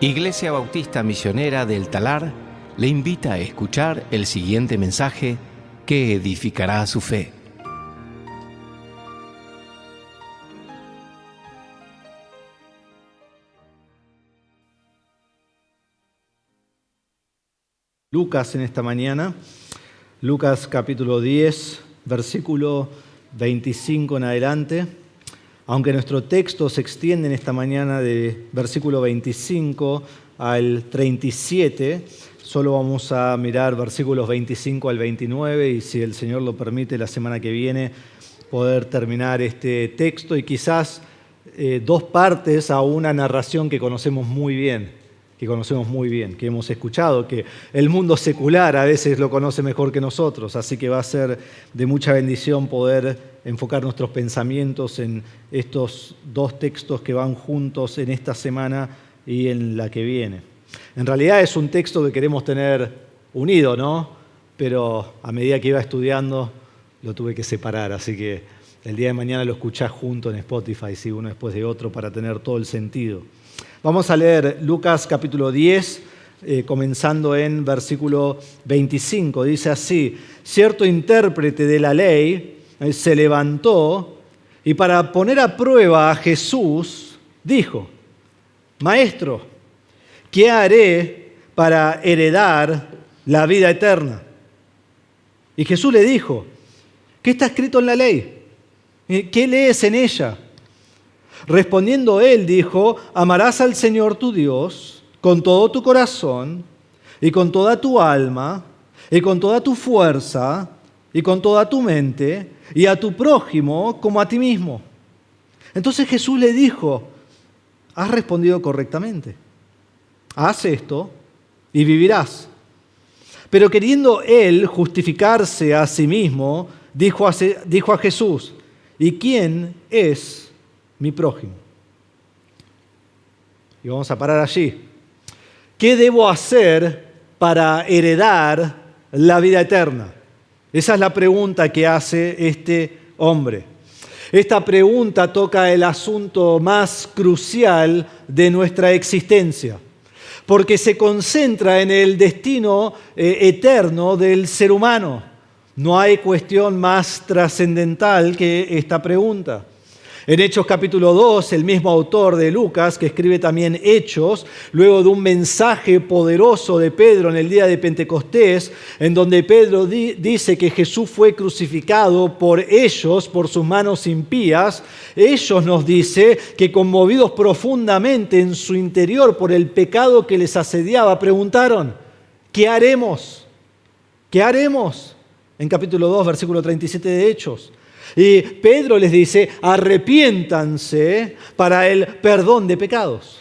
Iglesia Bautista Misionera del Talar le invita a escuchar el siguiente mensaje que edificará su fe. Lucas en esta mañana, Lucas capítulo 10, versículo 25 en adelante. Aunque nuestro texto se extiende en esta mañana de versículo 25 al 37, solo vamos a mirar versículos 25 al 29 y si el Señor lo permite la semana que viene poder terminar este texto y quizás dos partes a una narración que conocemos muy bien, que hemos escuchado, que el mundo secular a veces lo conoce mejor que nosotros, así que va a ser de mucha bendición poder enfocar nuestros pensamientos en estos dos textos que van juntos en esta semana y en la que viene. En realidad es un texto que queremos tener unido, ¿no? Pero a medida que iba estudiando lo tuve que separar, así que el día de mañana lo escuchás junto en Spotify, ¿sí? Uno después de otro para tener todo el sentido. Vamos a leer Lucas capítulo 10, comenzando en versículo 25. Dice así: cierto intérprete de la ley se levantó y para poner a prueba a Jesús dijo: Maestro, ¿qué haré para heredar la vida eterna? Y Jesús le dijo: ¿qué está escrito en la ley? ¿Qué lees en ella? Respondiendo él dijo: amarás al Señor tu Dios con todo tu corazón y con toda tu alma y con toda tu fuerza y con toda tu mente y a tu prójimo como a ti mismo. Entonces Jesús le dijo: has respondido correctamente. Haz esto y vivirás. Pero queriendo él justificarse a sí mismo, dijo a Jesús: ¿y quién es mi prójimo? Y vamos a parar allí. ¿Qué debo hacer para heredar la vida eterna? Esa es la pregunta que hace este hombre. Esta pregunta toca el asunto más crucial de nuestra existencia, porque se concentra en el destino eterno del ser humano. No hay cuestión más trascendental que esta pregunta. En Hechos capítulo 2, el mismo autor de Lucas, que escribe también Hechos, luego de un mensaje poderoso de Pedro en el día de Pentecostés, en donde Pedro dice que Jesús fue crucificado por ellos, por sus manos impías, ellos nos dice que conmovidos profundamente en su interior por el pecado que les asediaba, preguntaron: ¿qué haremos? ¿Qué haremos? En capítulo 2, versículo 37 de Hechos. Y Pedro les dice: arrepiéntanse para el perdón de pecados.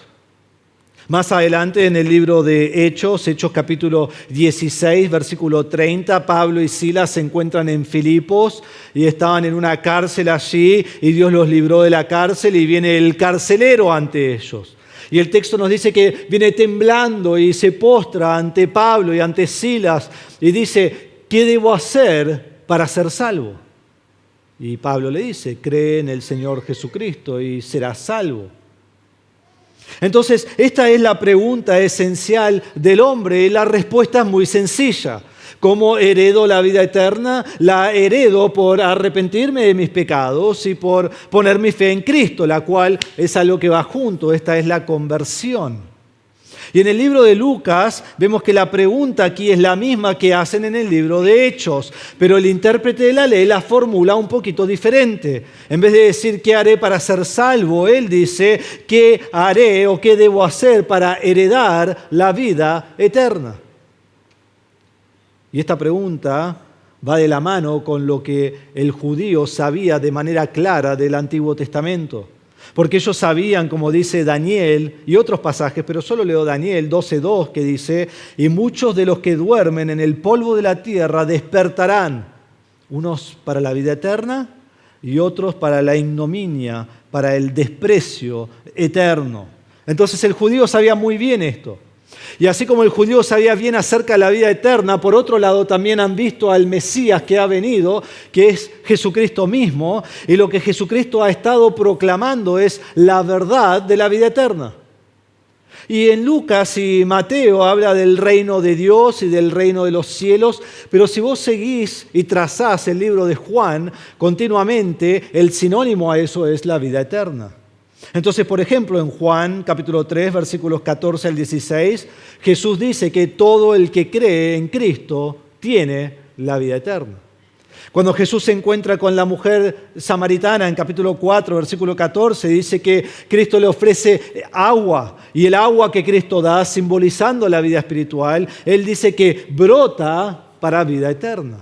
Más adelante en el libro de Hechos capítulo 16, versículo 30, Pablo y Silas se encuentran en Filipos y estaban en una cárcel allí y Dios los libró de la cárcel y viene el carcelero ante ellos. Y el texto nos dice que viene temblando y se postra ante Pablo y ante Silas y dice: ¿qué debo hacer para ser salvo? Y Pablo le dice: cree en el Señor Jesucristo y serás salvo. Entonces, esta es la pregunta esencial del hombre y la respuesta es muy sencilla. ¿Cómo heredo la vida eterna? La heredo por arrepentirme de mis pecados y por poner mi fe en Cristo, la cual es algo que va junto. Esta es la conversión. Y en el libro de Lucas vemos que la pregunta aquí es la misma que hacen en el libro de Hechos, pero el intérprete de la ley la formula un poquito diferente. En vez de decir ¿qué haré para ser salvo?, él dice ¿qué haré o qué debo hacer para heredar la vida eterna? Y esta pregunta va de la mano con lo que el judío sabía de manera clara del Antiguo Testamento. Porque ellos sabían, como dice Daniel y otros pasajes, pero solo leo Daniel 12:2, que dice: y muchos de los que duermen en el polvo de la tierra despertarán, unos para la vida eterna y otros para la ignominia, para el desprecio eterno. Entonces el judío sabía muy bien esto. Y así como el judío sabía bien acerca de la vida eterna, por otro lado también han visto al Mesías que ha venido, que es Jesucristo mismo, y lo que Jesucristo ha estado proclamando es la verdad de la vida eterna. Y en Lucas y Mateo habla del reino de Dios y del reino de los cielos, pero si vos seguís y trazás el libro de Juan continuamente, el sinónimo a eso es la vida eterna. Entonces, por ejemplo, en Juan capítulo 3, versículos 14 al 16, Jesús dice que todo el que cree en Cristo tiene la vida eterna. Cuando Jesús se encuentra con la mujer samaritana en capítulo 4, versículo 14, dice que Cristo le ofrece agua y el agua que Cristo da, simbolizando la vida espiritual, Él dice que brota para vida eterna.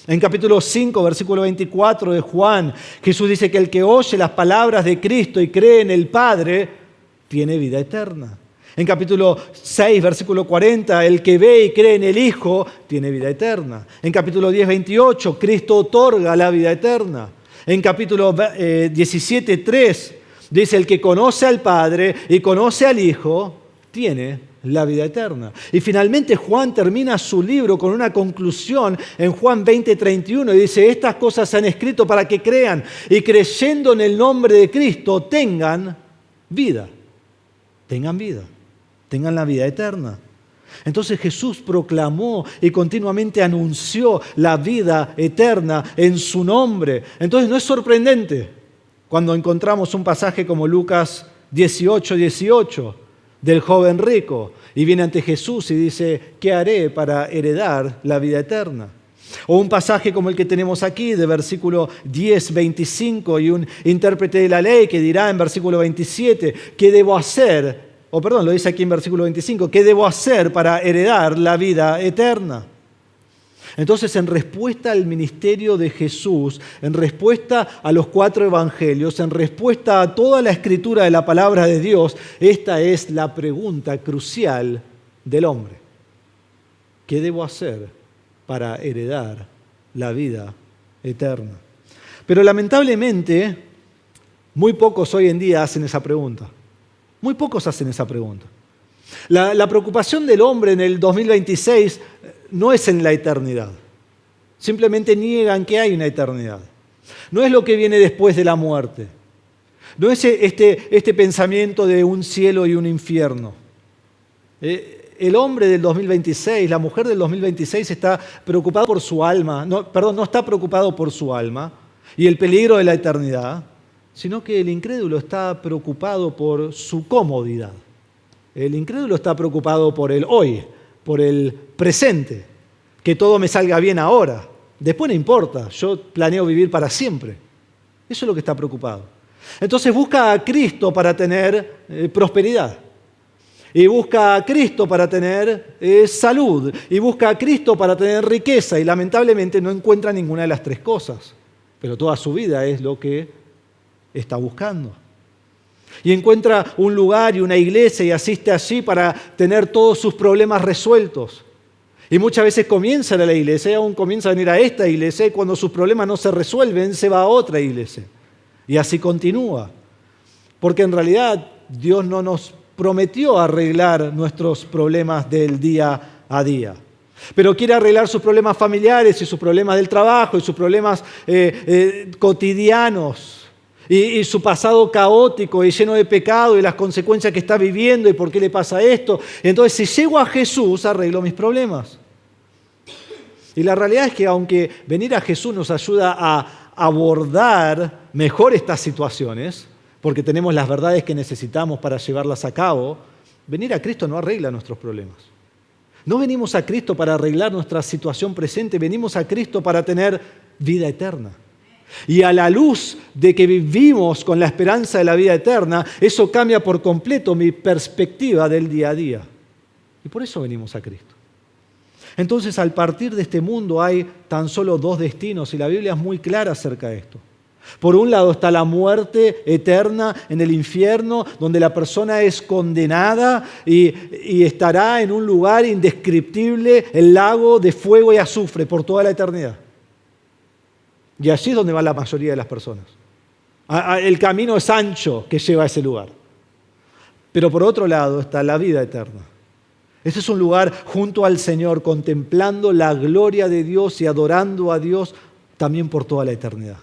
En capítulo 5, versículo 24 de Juan, Jesús dice que el que oye las palabras de Cristo y cree en el Padre, tiene vida eterna. En capítulo 6, versículo 40, el que ve y cree en el Hijo tiene vida eterna. En capítulo 10, 28, Cristo otorga la vida eterna. En capítulo 17, 3, dice el que conoce al Padre y conoce al Hijo tiene la vida eterna. Y finalmente Juan termina su libro con una conclusión en Juan 20, 31 y dice, estas cosas se han escrito para que crean y creyendo en el nombre de Cristo tengan vida. Tengan vida. Tengan la vida eterna. Entonces Jesús proclamó y continuamente anunció la vida eterna en su nombre. Entonces no es sorprendente cuando encontramos un pasaje como Lucas 18, 18 del joven rico y viene ante Jesús y dice, ¿qué haré para heredar la vida eterna? O un pasaje como el que tenemos aquí de versículo 10, 25 y un intérprete de la ley que dirá en versículo 27, ¿qué debo hacer? Lo dice aquí en versículo 25, ¿qué debo hacer para heredar la vida eterna? Entonces, en respuesta al ministerio de Jesús, en respuesta a los 4 evangelios, en respuesta a toda la escritura de la palabra de Dios, esta es la pregunta crucial del hombre. ¿Qué debo hacer para heredar la vida eterna? Pero lamentablemente, muy pocos hoy en día hacen esa pregunta. Muy pocos hacen esa pregunta. La preocupación del hombre en el 2026 no es en la eternidad. Simplemente niegan que hay una eternidad. No es lo que viene después de la muerte. No es este pensamiento de un cielo y un infierno. El hombre del 2026, la mujer del 2026 está preocupado por su alma. No está preocupado por su alma y el peligro de la eternidad, sino que el incrédulo está preocupado por su comodidad. El incrédulo está preocupado por el hoy, por el presente, que todo me salga bien ahora. Después no importa, yo planeo vivir para siempre. Eso es lo que está preocupado. Entonces busca a Cristo para tener prosperidad. Y busca a Cristo para tener salud. Y busca a Cristo para tener riqueza. Y lamentablemente no encuentra ninguna de las 3 cosas. Pero toda su vida es lo que está buscando. Y encuentra un lugar y una iglesia y asiste allí para tener todos sus problemas resueltos. Y muchas veces comienza a la iglesia y aún comienza a venir a esta iglesia y cuando sus problemas no se resuelven se va a otra iglesia. Y así continúa. Porque en realidad Dios no nos prometió arreglar nuestros problemas del día a día. Pero quiere arreglar sus problemas familiares y sus problemas del trabajo y sus problemas cotidianos. Y su pasado caótico y lleno de pecado y las consecuencias que está viviendo y por qué le pasa esto. Entonces, si llego a Jesús, arreglo mis problemas. Y la realidad es que aunque venir a Jesús nos ayuda a abordar mejor estas situaciones, porque tenemos las verdades que necesitamos para llevarlas a cabo, venir a Cristo no arregla nuestros problemas. No venimos a Cristo para arreglar nuestra situación presente, venimos a Cristo para tener vida eterna. Y a la luz de que vivimos con la esperanza de la vida eterna, eso cambia por completo mi perspectiva del día a día. Y por eso venimos a Cristo. Entonces, al partir de este mundo hay tan solo 2 destinos y la Biblia es muy clara acerca de esto. Por un lado está la muerte eterna en el infierno, donde la persona es condenada y estará en un lugar indescriptible, el lago de fuego y azufre por toda la eternidad. Y allí es donde va la mayoría de las personas. El camino es ancho que lleva a ese lugar. Pero por otro lado está la vida eterna. Ese es un lugar junto al Señor, contemplando la gloria de Dios y adorando a Dios también por toda la eternidad.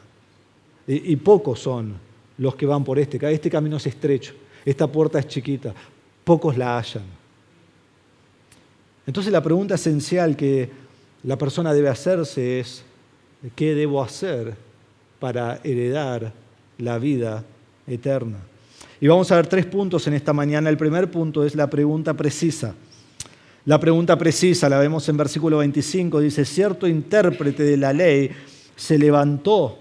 Y pocos son los que van por este camino es estrecho, esta puerta es chiquita. pocos la hallan. Entonces la pregunta esencial que la persona debe hacerse es, ¿qué debo hacer para heredar la vida eterna? Y vamos a ver 3 puntos en esta mañana. El primer punto es la pregunta precisa. La pregunta precisa la vemos en versículo 25. Dice, cierto intérprete de la ley se levantó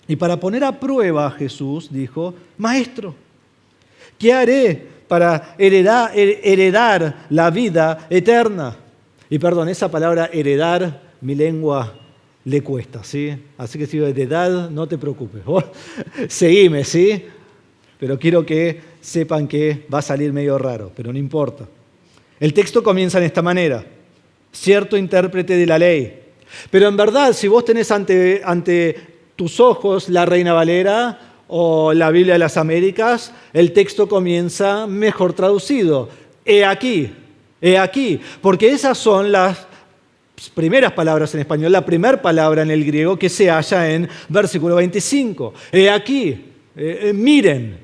y para poner a prueba a Jesús dijo, Maestro, ¿qué haré para heredar la vida eterna? Y perdón, esa palabra heredar, mi lengua le cuesta, ¿sí? Así que si digo heredad, no te preocupes. Seguime, ¿sí? Pero quiero que sepan que va a salir medio raro, pero no importa. El texto comienza en esta manera. Cierto intérprete de la ley. Pero en verdad, si vos tenés ante tus ojos la Reina Valera o la Biblia de las Américas, el texto comienza mejor traducido. He aquí, porque esas son las primeras palabras en español, la primera palabra en el griego que se halla en versículo 25. He aquí, miren,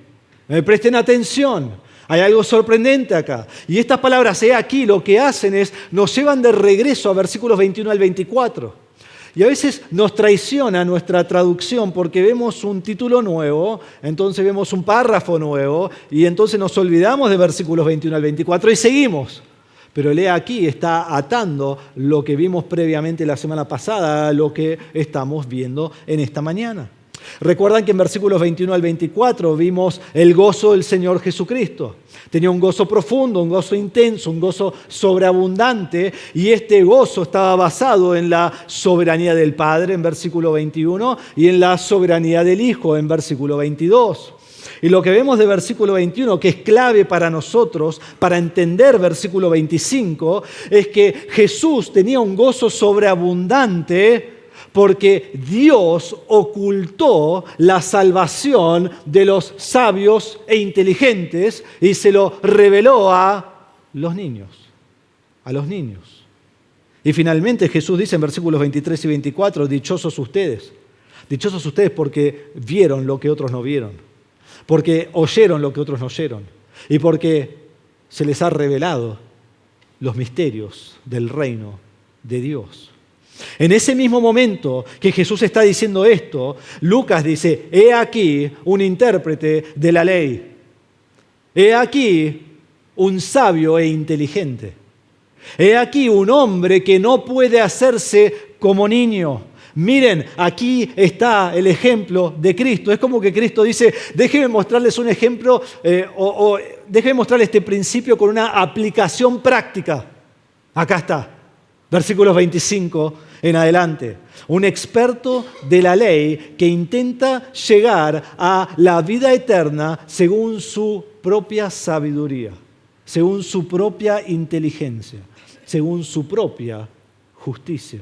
presten atención. Hay algo sorprendente acá. Y estas palabras, he aquí, lo que hacen es, nos llevan de regreso a versículos 21 al 24. Y a veces nos traiciona nuestra traducción porque vemos un título nuevo, entonces vemos un párrafo nuevo, y entonces nos olvidamos de versículos 21 al 24 y seguimos. Pero el he aquí está atando lo que vimos previamente la semana pasada a lo que estamos viendo en esta mañana. Recuerdan que en versículos 21 al 24 vimos el gozo del Señor Jesucristo. Tenía un gozo profundo, un gozo intenso, un gozo sobreabundante, y este gozo estaba basado en la soberanía del Padre en versículo 21 y en la soberanía del Hijo en versículo 22. Y lo que vemos de versículo 21, que es clave para nosotros, para entender versículo 25, es que Jesús tenía un gozo sobreabundante porque Dios ocultó la salvación de los sabios e inteligentes y se lo reveló a los niños. Y finalmente Jesús dice en versículos 23 y 24, dichosos ustedes porque vieron lo que otros no vieron, porque oyeron lo que otros no oyeron y porque se les ha revelado los misterios del reino de Dios. En ese mismo momento que Jesús está diciendo esto, Lucas dice, he aquí un intérprete de la ley. He aquí un sabio e inteligente. He aquí un hombre que no puede hacerse como niño. Miren, aquí está el ejemplo de Cristo. Es como que Cristo dice, déjenme mostrarles un ejemplo déjenme mostrarles este principio con una aplicación práctica. Acá está, versículos 25 en adelante. Un experto de la ley que intenta llegar a la vida eterna según su propia sabiduría, según su propia inteligencia, según su propia justicia.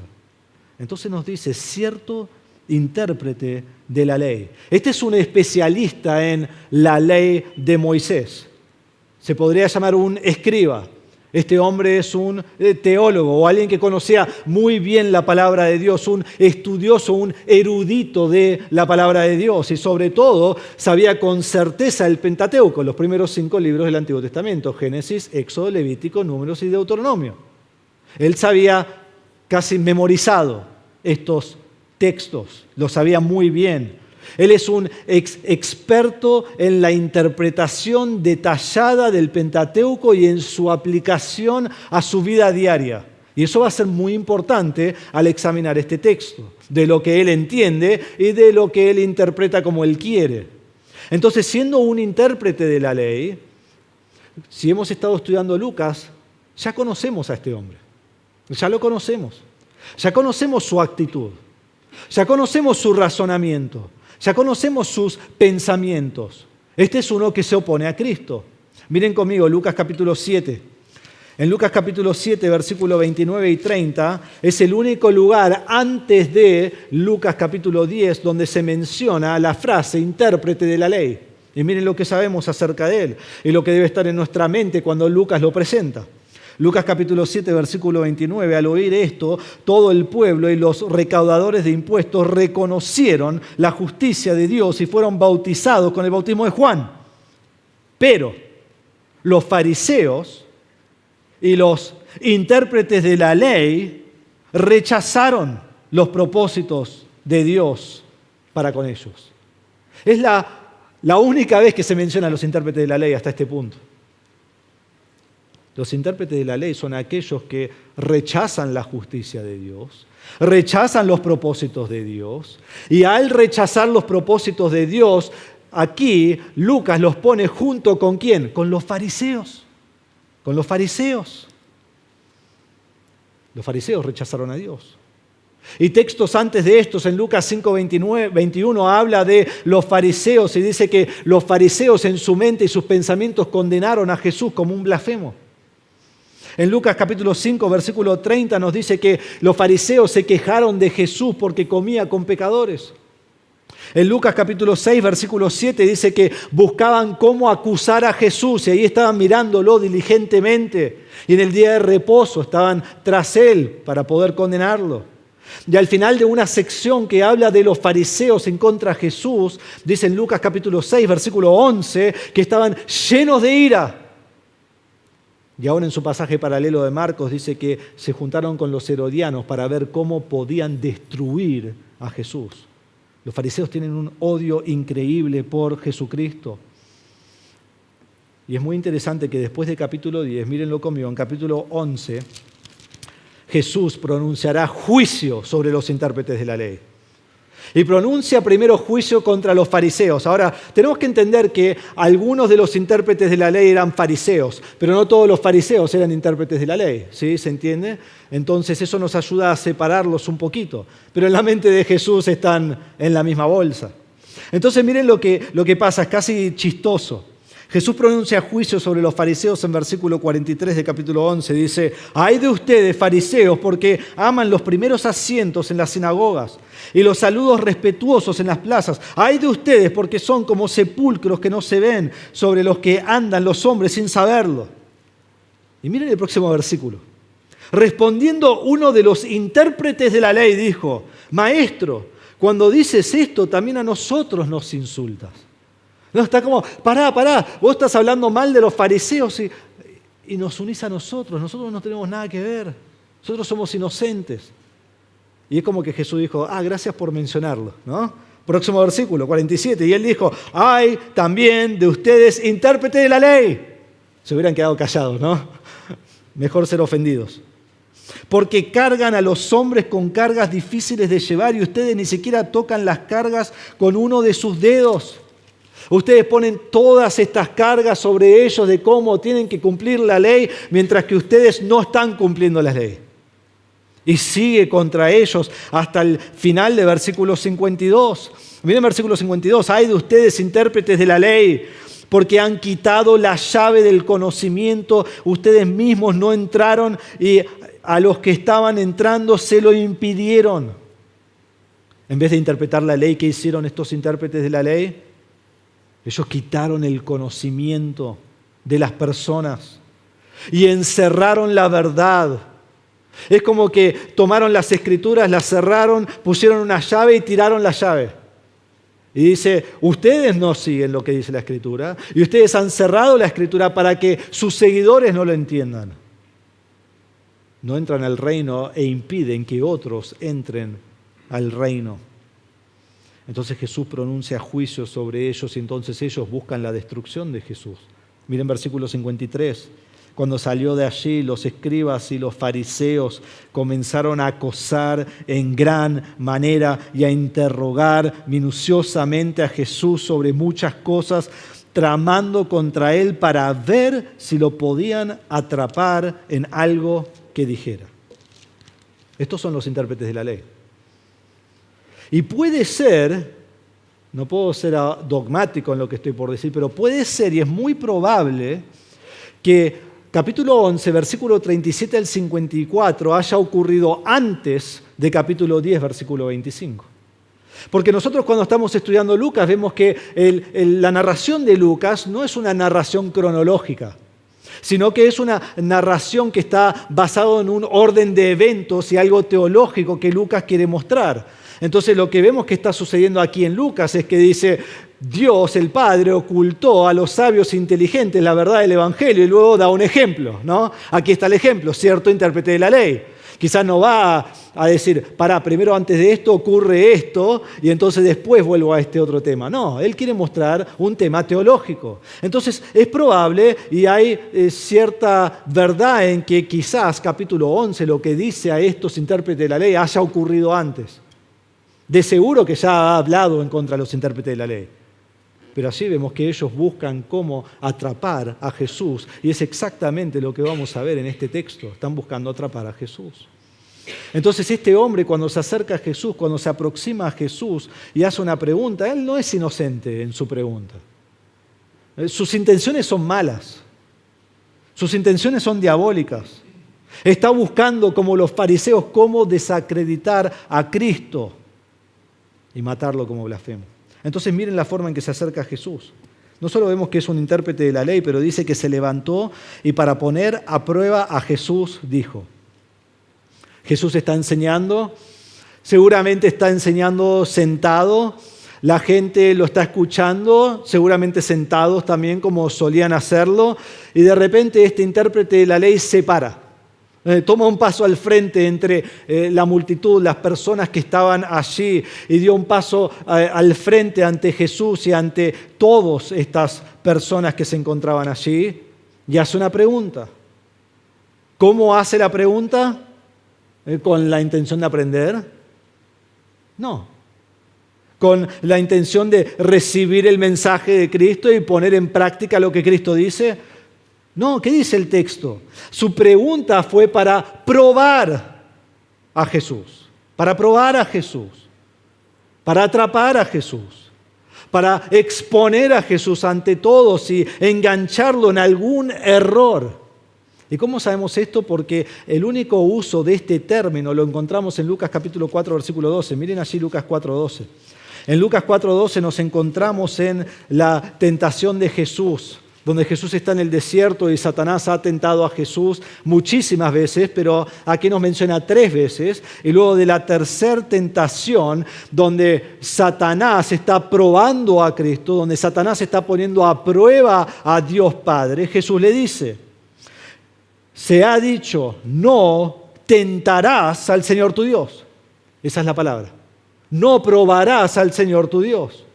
Entonces nos dice, cierto intérprete de la ley. Este es un especialista en la ley de Moisés. Se podría llamar un escriba. Este hombre es un teólogo o alguien que conocía muy bien la palabra de Dios, un estudioso, un erudito de la palabra de Dios y sobre todo sabía con certeza el Pentateuco, los primeros 5 libros del Antiguo Testamento, Génesis, Éxodo, Levítico, Números y Deuteronomio. Él sabía casi memorizado estos textos, los sabía muy bien. Él es un experto en la interpretación detallada del Pentateuco y en su aplicación a su vida diaria. Y eso va a ser muy importante al examinar este texto, de lo que él entiende y de lo que él interpreta como él quiere. Entonces, siendo un intérprete de la ley, si hemos estado estudiando Lucas, ya conocemos a este hombre. Ya lo conocemos. Ya conocemos su actitud. Ya conocemos su razonamiento. Ya conocemos sus pensamientos. Este es uno que se opone a Cristo. Miren conmigo, Lucas capítulo 7. En Lucas capítulo 7, versículos 29 y 30, es el único lugar antes de Lucas capítulo 10 donde se menciona la frase intérprete de la ley. Y miren lo que sabemos acerca de él y lo que debe estar en nuestra mente cuando Lucas lo presenta. Lucas capítulo 7, versículo 29, al oír esto, todo el pueblo y los recaudadores de impuestos reconocieron la justicia de Dios y fueron bautizados con el bautismo de Juan. Pero los fariseos y los intérpretes de la ley rechazaron los propósitos de Dios para con ellos. Es la única vez que se mencionan los intérpretes de la ley hasta este punto. Los intérpretes de la ley son aquellos que rechazan la justicia de Dios, rechazan los propósitos de Dios, y al rechazar los propósitos de Dios, aquí Lucas los pone junto con ¿quién? Con los fariseos. Con los fariseos. Los fariseos rechazaron a Dios. Y textos antes de estos, en Lucas 5:21, habla de los fariseos y dice que los fariseos en su mente y sus pensamientos condenaron a Jesús como un blasfemo. En Lucas capítulo 5, versículo 30 nos dice que los fariseos se quejaron de Jesús porque comía con pecadores. En Lucas capítulo 6, versículo 7 dice que buscaban cómo acusar a Jesús y ahí estaban mirándolo diligentemente. Y en el día de reposo estaban tras él para poder condenarlo. Y al final de una sección que habla de los fariseos en contra de Jesús, dice en Lucas capítulo 6, versículo 11, que estaban llenos de ira. Y ahora en su pasaje paralelo de Marcos dice que se juntaron con los herodianos para ver cómo podían destruir a Jesús. Los fariseos tienen un odio increíble por Jesucristo. Y es muy interesante que después de capítulo 10, mírenlo conmigo, en capítulo 11, Jesús pronunciará juicio sobre los intérpretes de la ley. Y pronuncia primero juicio contra los fariseos. Ahora, tenemos que entender que algunos de los intérpretes de la ley eran fariseos, pero no todos los fariseos eran intérpretes de la ley. ¿Sí? ¿Se entiende? Entonces eso nos ayuda a separarlos un poquito. Pero en la mente de Jesús están en la misma bolsa. Entonces miren lo que pasa, es casi chistoso. Jesús pronuncia juicio sobre los fariseos en versículo 43 de capítulo 11. Dice, ay de ustedes, fariseos, porque aman los primeros asientos en las sinagogas y los saludos respetuosos en las plazas. Ay de ustedes, porque son como sepulcros que no se ven, sobre los que andan los hombres sin saberlo. Y miren el próximo versículo. Respondiendo uno de los intérpretes de la ley, dijo, Maestro, cuando dices esto, también a nosotros nos insultas. No, está como, pará, vos estás hablando mal de los fariseos y nos unís a nosotros no tenemos nada que ver, nosotros somos inocentes. Y es como que Jesús dijo, gracias por mencionarlo, ¿no? Próximo versículo, 47, y él dijo, ay, también de ustedes, intérpretes de la ley. Se hubieran quedado callados, ¿no? Mejor ser ofendidos. Porque cargan a los hombres con cargas difíciles de llevar y ustedes ni siquiera tocan las cargas con uno de sus dedos. Ustedes ponen todas estas cargas sobre ellos de cómo tienen que cumplir la ley, mientras que ustedes no están cumpliendo la ley. Y sigue contra ellos hasta el final de versículo 52. Miren versículo 52. Ay de ustedes, intérpretes de la ley, porque han quitado la llave del conocimiento. Ustedes mismos no entraron y a los que estaban entrando se lo impidieron. En vez de interpretar la ley, ¿qué hicieron estos intérpretes de la ley? Ellos quitaron el conocimiento de las personas y encerraron la verdad. Es como que tomaron las escrituras, las cerraron, pusieron una llave y tiraron la llave. Y dice, ustedes no siguen lo que dice la escritura y ustedes han cerrado la escritura para que sus seguidores no lo entiendan. No entran al reino e impiden que otros entren al reino. Entonces Jesús pronuncia juicio sobre ellos y entonces ellos buscan la destrucción de Jesús. Miren versículo 53. Cuando salió de allí, los escribas y los fariseos comenzaron a acosar en gran manera y a interrogar minuciosamente a Jesús sobre muchas cosas, tramando contra él para ver si lo podían atrapar en algo que dijera. Estos son los intérpretes de la ley. Y puede ser, no puedo ser dogmático en lo que estoy por decir, pero puede ser y es muy probable que capítulo 11, versículo 37 al 54 haya ocurrido antes de capítulo 10, versículo 25. Porque nosotros cuando estamos estudiando Lucas vemos que la narración de Lucas no es una narración cronológica, sino que es una narración que está basada en un orden de eventos y algo teológico que Lucas quiere mostrar. Entonces lo que vemos que está sucediendo aquí en Lucas es que dice, Dios, el Padre, ocultó a los sabios inteligentes la verdad del Evangelio y luego da un ejemplo, ¿no? Aquí está el ejemplo, cierto intérprete de la ley. Quizás no va a decir, primero antes de esto ocurre esto y entonces después vuelvo a este otro tema. No, él quiere mostrar un tema teológico. Entonces es probable y hay cierta verdad en que quizás capítulo 11 lo que dice a estos intérpretes de la ley haya ocurrido antes. De seguro que ya ha hablado en contra de los intérpretes de la ley. Pero así vemos que ellos buscan cómo atrapar a Jesús y es exactamente lo que vamos a ver en este texto. Están buscando atrapar a Jesús. Entonces este hombre cuando se acerca a Jesús, cuando se aproxima a Jesús y hace una pregunta, él no es inocente en su pregunta. Sus intenciones son malas. Sus intenciones son diabólicas. Está buscando, como los fariseos, cómo desacreditar a Cristo y matarlo como blasfemo. Entonces miren la forma en que se acerca a Jesús. No solo vemos que es un intérprete de la ley, pero dice que se levantó y para poner a prueba a Jesús dijo. Jesús está enseñando, seguramente está enseñando sentado, la gente lo está escuchando, seguramente sentados también como solían hacerlo, y de repente este intérprete de la ley se para. Toma un paso al frente entre la multitud, las personas que estaban allí y dio un paso al frente ante Jesús y ante todas estas personas que se encontraban allí y hace una pregunta. ¿Cómo hace la pregunta? ¿Con la intención de aprender? No. ¿Con la intención de recibir el mensaje de Cristo y poner en práctica lo que Cristo dice? No, ¿qué dice el texto? Su pregunta fue para probar a Jesús, para probar a Jesús, para atrapar a Jesús, para exponer a Jesús ante todos y engancharlo en algún error. ¿Y cómo sabemos esto? Porque el único uso de este término lo encontramos en Lucas capítulo 4, versículo 12. Miren allí Lucas 4, 12. En Lucas 4, 12 nos encontramos en la tentación de Jesús, donde Jesús está en el desierto y Satanás ha tentado a Jesús muchísimas veces, pero aquí nos menciona 3 veces, y luego de la tercera tentación, donde Satanás está probando a Cristo, donde Satanás está poniendo a prueba a Dios Padre, Jesús le dice, se ha dicho, no tentarás al Señor tu Dios. Esa es la palabra. No probarás al Señor tu Dios.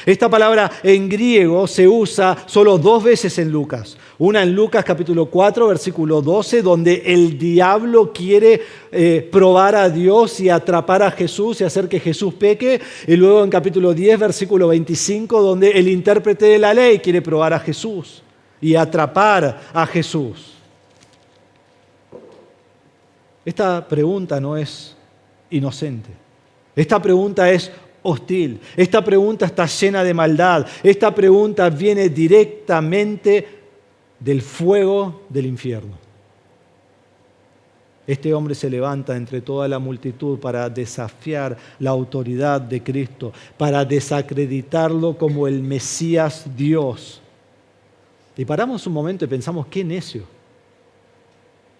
Esta palabra en griego se usa solo 2 veces en Lucas. Una en Lucas capítulo 4, versículo 12, donde el diablo quiere probar a Dios y atrapar a Jesús y hacer que Jesús peque. Y luego en capítulo 10, versículo 25, donde el intérprete de la ley quiere probar a Jesús y atrapar a Jesús. Esta pregunta no es inocente. Esta pregunta es hostil. Esta pregunta está llena de maldad. Esta pregunta viene directamente del fuego del infierno. Este hombre se levanta entre toda la multitud para desafiar la autoridad de Cristo, para desacreditarlo como el Mesías Dios. Y paramos un momento y pensamos, qué necio.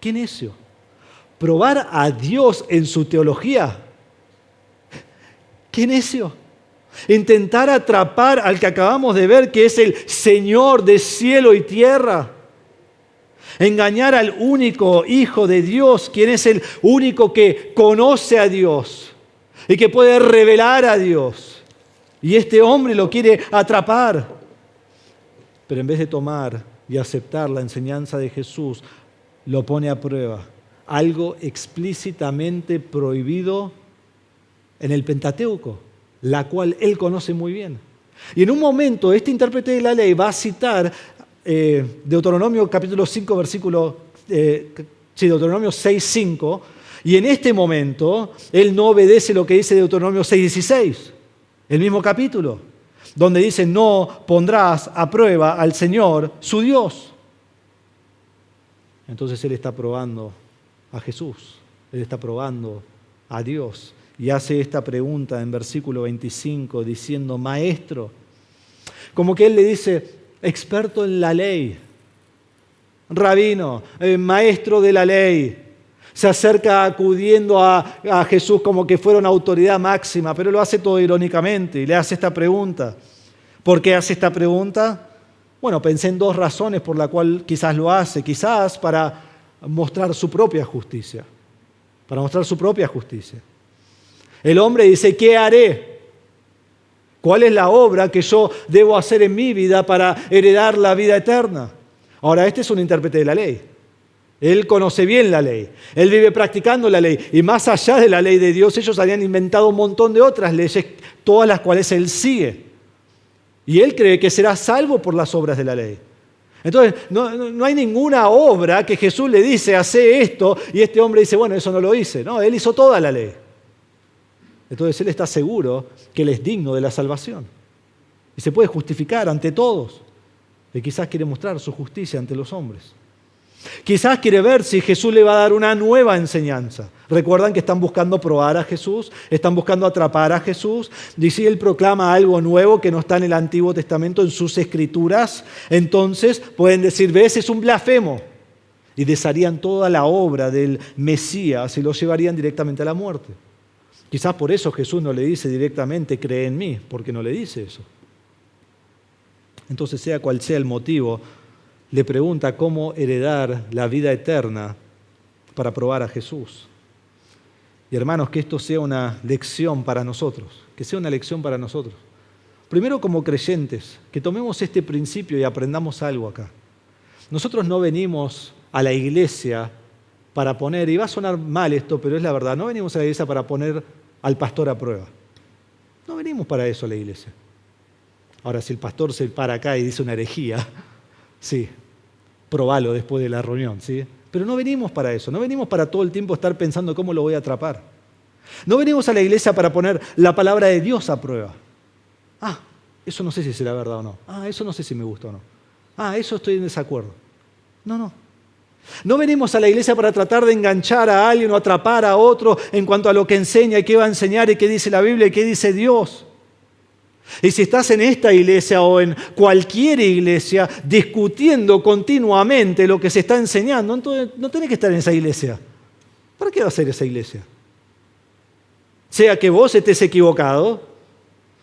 Qué necio. Probar a Dios en su teología. ¡Qué necio! Intentar atrapar al que acabamos de ver, que es el Señor de cielo y tierra. Engañar al único Hijo de Dios, quien es el único que conoce a Dios y que puede revelar a Dios. Y este hombre lo quiere atrapar. Pero en vez de tomar y aceptar la enseñanza de Jesús, lo pone a prueba. Algo explícitamente prohibido en el Pentateuco, la cual él conoce muy bien. Y en un momento, este intérprete de la ley va a citar Deuteronomio capítulo 5, Deuteronomio 6, 5, y en este momento él no obedece lo que dice Deuteronomio 6, 16, el mismo capítulo, donde dice, no pondrás a prueba al Señor, su Dios. Entonces él está probando a Jesús, él está probando a Dios. Y hace esta pregunta en versículo 25 diciendo, maestro, como que él le dice, experto en la ley, rabino, maestro de la ley. Se acerca acudiendo a Jesús como que fuera una autoridad máxima, pero lo hace todo irónicamente y le hace esta pregunta. ¿Por qué hace esta pregunta? Bueno, pensé en dos razones por las cuales quizás lo hace. Quizás para mostrar su propia justicia. Para mostrar su propia justicia. El hombre dice, ¿qué haré? ¿Cuál es la obra que yo debo hacer en mi vida para heredar la vida eterna? Ahora, este es un intérprete de la ley. Él conoce bien la ley. Él vive practicando la ley. Y más allá de la ley de Dios, ellos habían inventado un montón de otras leyes, todas las cuales él sigue. Y él cree que será salvo por las obras de la ley. Entonces, no hay ninguna obra que Jesús le dice, hace esto, y este hombre dice, bueno, eso no lo hice. No, él hizo toda la ley. Entonces él está seguro que él es digno de la salvación. Y se puede justificar ante todos. Y quizás quiere mostrar su justicia ante los hombres. Quizás quiere ver si Jesús le va a dar una nueva enseñanza. Recuerdan que están buscando probar a Jesús, están buscando atrapar a Jesús. Y si Él proclama algo nuevo que no está en el Antiguo Testamento, en sus escrituras, entonces pueden decir, ves, es un blasfemo. Y desharían toda la obra del Mesías y lo llevarían directamente a la muerte. Quizás por eso Jesús no le dice directamente, cree en mí, porque no le dice eso. Entonces, sea cual sea el motivo, le pregunta cómo heredar la vida eterna para probar a Jesús. Y hermanos, que esto sea una lección para nosotros, que sea una lección para nosotros. Primero como creyentes, que tomemos este principio y aprendamos algo acá. Nosotros no venimos a la iglesia para poner, y va a sonar mal esto, pero es la verdad, no venimos a la iglesia para poner al pastor a prueba. No venimos para eso a la iglesia. Ahora, si el pastor se para acá y dice una herejía, sí, probalo después de la reunión, ¿sí? Pero no venimos para eso, no venimos para todo el tiempo estar pensando cómo lo voy a atrapar. No venimos a la iglesia para poner la palabra de Dios a prueba. Eso no sé si será verdad o no. Eso no sé si me gusta o no. Eso estoy en desacuerdo. No. No venimos a la iglesia para tratar de enganchar a alguien o atrapar a otro en cuanto a lo que enseña y qué va a enseñar y qué dice la Biblia y qué dice Dios. Y si estás en esta iglesia o en cualquier iglesia discutiendo continuamente lo que se está enseñando, entonces no tenés que estar en esa iglesia. ¿Para qué va a ser esa iglesia? Sea que vos estés equivocado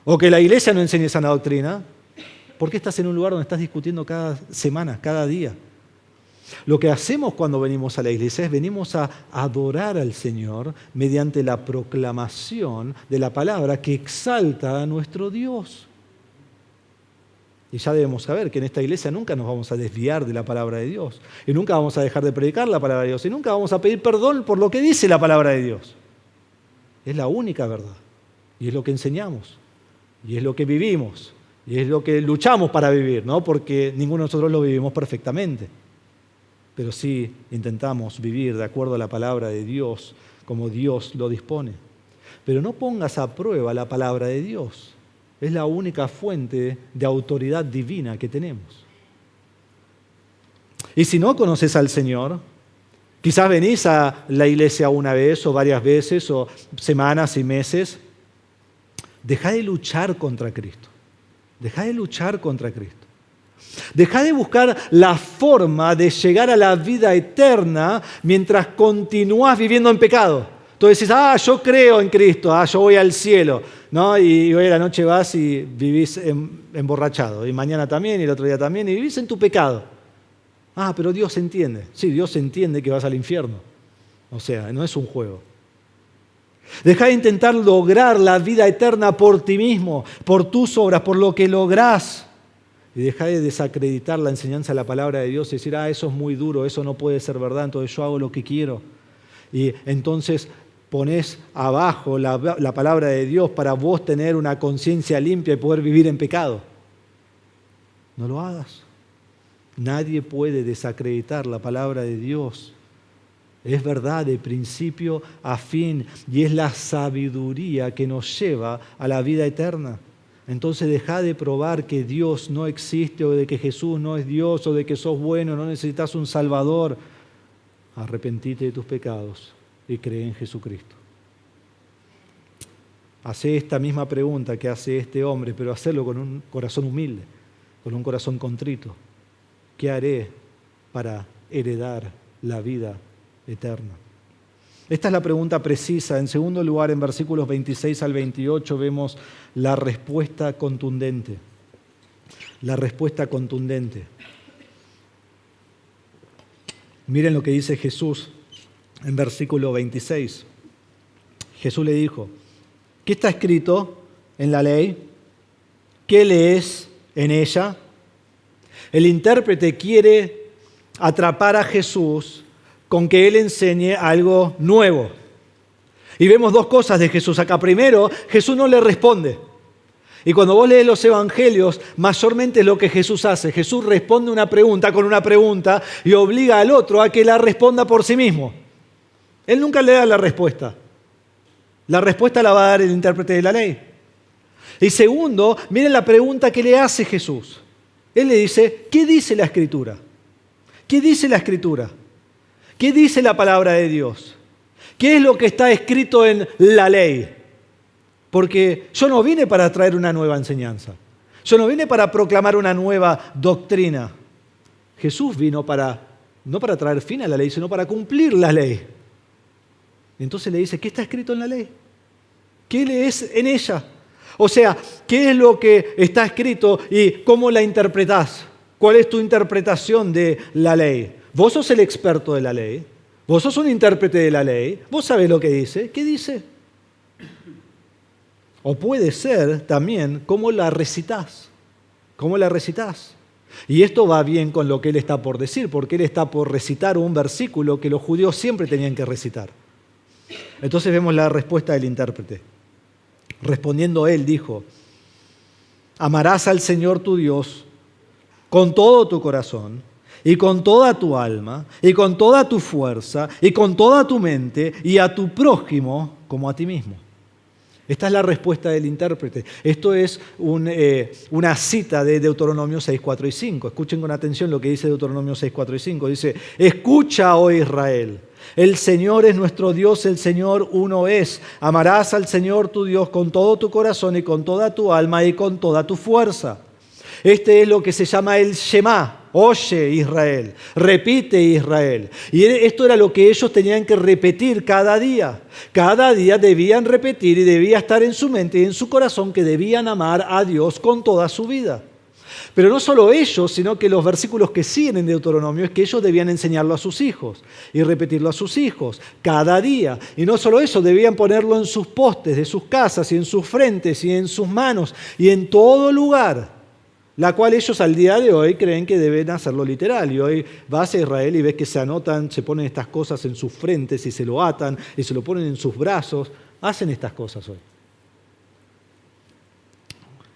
o que la iglesia no enseñe sana doctrina, ¿por qué estás en un lugar donde estás discutiendo cada semana, cada día? Lo que hacemos cuando venimos a la iglesia es venimos a adorar al Señor mediante la proclamación de la palabra que exalta a nuestro Dios. Y ya debemos saber que en esta iglesia nunca nos vamos a desviar de la palabra de Dios. Y nunca vamos a dejar de predicar la palabra de Dios. Y nunca vamos a pedir perdón por lo que dice la palabra de Dios. Es la única verdad. Y es lo que enseñamos. Y es lo que vivimos. Y es lo que luchamos para vivir, ¿no? Porque ninguno de nosotros lo vivimos perfectamente. Pero sí intentamos vivir de acuerdo a la palabra de Dios, como Dios lo dispone. Pero no pongas a prueba la palabra de Dios. Es la única fuente de autoridad divina que tenemos. Y si no conoces al Señor, quizás venís a la iglesia una vez o varias veces o semanas y meses, dejá de luchar contra Cristo. Dejá de luchar contra Cristo. Dejá de buscar la forma de llegar a la vida eterna mientras continúas viviendo en pecado. Tú decís, yo creo en Cristo, yo voy al cielo, ¿no? Y hoy a la noche vas y vivís emborrachado, y mañana también, y el otro día también, y vivís en tu pecado. Pero Dios entiende. Sí, Dios entiende que vas al infierno. O sea, no es un juego. Dejá de intentar lograr la vida eterna por ti mismo, por tus obras, por lo que lográs. Y dejá de desacreditar la enseñanza de la palabra de Dios y decir, eso es muy duro, eso no puede ser verdad, entonces yo hago lo que quiero. Y entonces ponés abajo la palabra de Dios para vos tener una conciencia limpia y poder vivir en pecado. No lo hagas. Nadie puede desacreditar la palabra de Dios. Es verdad de principio a fin y es la sabiduría que nos lleva a la vida eterna. Entonces dejá de probar que Dios no existe o de que Jesús no es Dios o de que sos bueno, no necesitas un Salvador. Arrepentite de tus pecados y cree en Jesucristo. Hacé esta misma pregunta que hace este hombre, pero hacerlo con un corazón humilde, con un corazón contrito. ¿Qué haré para heredar la vida eterna? Esta es la pregunta precisa. En segundo lugar, en versículos 26 al 28 vemos la respuesta contundente. La respuesta contundente. Miren lo que dice Jesús en versículo 26. Jesús le dijo, ¿qué está escrito en la ley? ¿Qué lees en ella? El intérprete quiere atrapar a Jesús con que Él enseñe algo nuevo. Y vemos dos cosas de Jesús acá. Primero, Jesús no le responde. Y cuando vos lees los evangelios, mayormente es lo que Jesús hace. Jesús responde una pregunta con una pregunta y obliga al otro a que la responda por sí mismo. Él nunca le da la respuesta. La respuesta la va a dar el intérprete de la ley. Y segundo, miren la pregunta que le hace Jesús. Él le dice, ¿qué dice la Escritura? ¿Qué dice la Escritura? ¿Qué dice la palabra de Dios? ¿Qué es lo que está escrito en la ley? Porque yo no vine para traer una nueva enseñanza. Yo no vine para proclamar una nueva doctrina. Jesús vino no para traer fin a la ley, sino para cumplir la ley. Y entonces le dice, ¿qué está escrito en la ley? ¿Qué lees en ella? O sea, ¿qué es lo que está escrito y cómo la interpretás? ¿Cuál es tu interpretación de la ley? Vos sos el experto de la ley. Vos sos un intérprete de la ley. Vos sabés lo que dice. ¿Qué dice? O puede ser también cómo la recitas. ¿Cómo la recitas? Y esto va bien con lo que él está por decir, porque él está por recitar un versículo que los judíos siempre tenían que recitar. Entonces vemos la respuesta del intérprete. Respondiendo él, dijo, amarás al Señor tu Dios con todo tu corazón y con toda tu alma y con toda tu fuerza y con toda tu mente y a tu prójimo como a ti mismo. Esta es la respuesta del intérprete. Esto es una cita de Deuteronomio 6, 4 y 5. Escuchen con atención lo que dice Deuteronomio 6, 4 y 5. Dice, escucha, oh Israel, el Señor es nuestro Dios, el Señor uno es. Amarás al Señor tu Dios con todo tu corazón y con toda tu alma y con toda tu fuerza. Este es lo que se llama el Shema. Oye Israel, repite Israel. Y esto era lo que ellos tenían que repetir cada día. Cada día debían repetir y debía estar en su mente y en su corazón que debían amar a Dios con toda su vida. Pero no solo ellos, sino que los versículos que siguen en Deuteronomio es que ellos debían enseñarlo a sus hijos y repetirlo a sus hijos cada día. Y no solo eso, debían ponerlo en sus postes de sus casas y en sus frentes y en sus manos y en todo lugar. La cual ellos al día de hoy creen que deben hacerlo literal. Y hoy vas a Israel y ves que se anotan, se ponen estas cosas en sus frentes y se lo atan y se lo ponen en sus brazos. Hacen estas cosas hoy.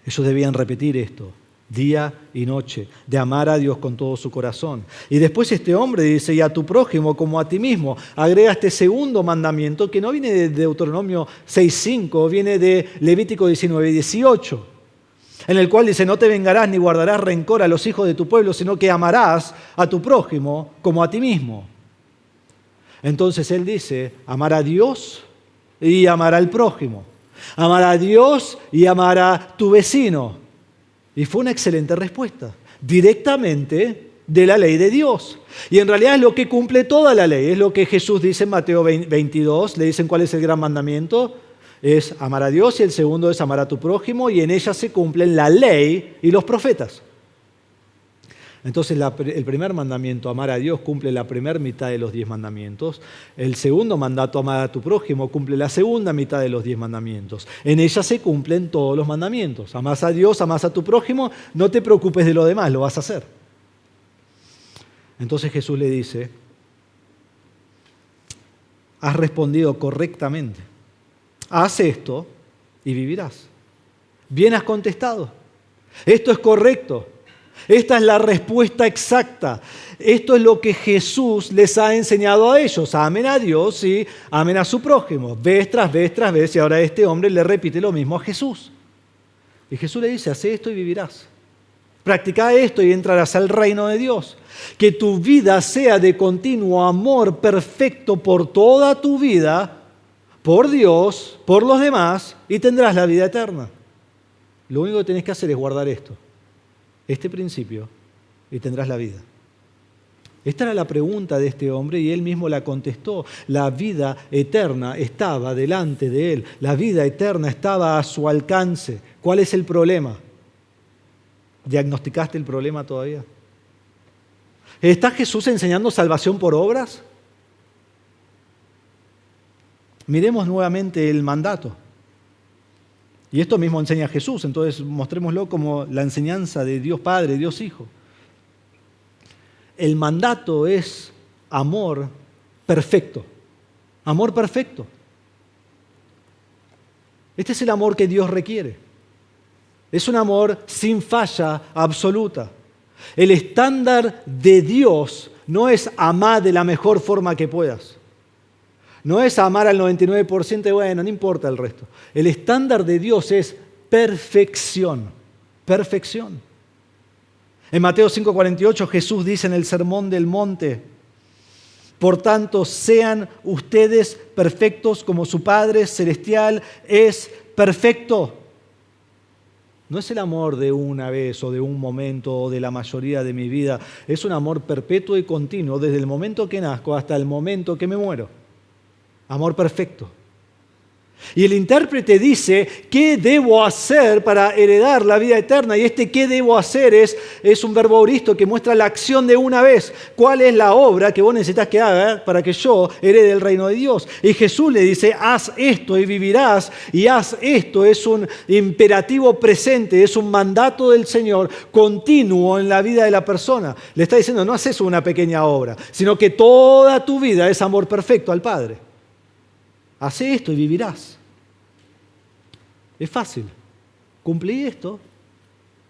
Ellos debían repetir esto día y noche, de amar a Dios con todo su corazón. Y después este hombre dice, y a tu prójimo como a ti mismo. Agrega este segundo mandamiento que no viene de Deuteronomio 6.5, viene de Levítico 19.18. En el cual dice, no te vengarás ni guardarás rencor a los hijos de tu pueblo, sino que amarás a tu prójimo como a ti mismo. Entonces él dice, amar a Dios y amar al prójimo. Amar a Dios y amar a tu vecino. Y fue una excelente respuesta, directamente de la ley de Dios. Y en realidad es lo que cumple toda la ley, es lo que Jesús dice en Mateo 22, le dicen cuál es el gran mandamiento. Es amar a Dios y el segundo es amar a tu prójimo y en ella se cumplen la ley y los profetas. Entonces el primer mandamiento, amar a Dios, cumple la primera mitad de los 10 mandamientos. El segundo mandato, amar a tu prójimo, cumple la segunda mitad de los 10 mandamientos. En ella se cumplen todos los mandamientos. Amás a Dios, amás a tu prójimo, no te preocupes de lo demás, lo vas a hacer. Entonces Jesús le dice, has respondido correctamente. Haz esto y vivirás. Bien has contestado. Esto es correcto. Esta es la respuesta exacta. Esto es lo que Jesús les ha enseñado a ellos. Amen a Dios y amen a su prójimo. Vez tras vez tras vez. Y ahora este hombre le repite lo mismo a Jesús. Y Jesús le dice, haz esto y vivirás. Practica esto y entrarás al reino de Dios. Que tu vida sea de continuo amor perfecto por toda tu vida, por Dios, por los demás, y tendrás la vida eterna. Lo único que tenés que hacer es guardar esto, este principio, y tendrás la vida. Esta era la pregunta de este hombre y él mismo la contestó. La vida eterna estaba delante de él. La vida eterna estaba a su alcance. ¿Cuál es el problema? ¿Diagnosticaste el problema todavía? ¿Está Jesús enseñando salvación por obras? Miremos nuevamente el mandato. Y esto mismo enseña Jesús, entonces mostrémoslo como la enseñanza de Dios Padre, Dios Hijo. El mandato es amor perfecto. Amor perfecto. Este es el amor que Dios requiere. Es un amor sin falla absoluta. El estándar de Dios no es amar de la mejor forma que puedas. No es amar al 99% y bueno, no importa el resto. El estándar de Dios es perfección. Perfección. En Mateo 5:48 Jesús dice en el Sermón del Monte: por tanto, sean ustedes perfectos como su Padre Celestial es perfecto. No es el amor de una vez o de un momento o de la mayoría de mi vida. Es un amor perpetuo y continuo desde el momento que nazco hasta el momento que me muero. Amor perfecto. Y el intérprete dice, ¿qué debo hacer para heredar la vida eterna? Y este ¿qué debo hacer? es un verbo auristo que muestra la acción de una vez. ¿Cuál es la obra que vos necesitas que haga para que yo herede el reino de Dios? Y Jesús le dice, haz esto y vivirás. Y haz esto es un imperativo presente, es un mandato del Señor continuo en la vida de la persona. Le está diciendo, no haces una pequeña obra, sino que toda tu vida es amor perfecto al Padre. Haz esto y vivirás. Es fácil. Cumplí esto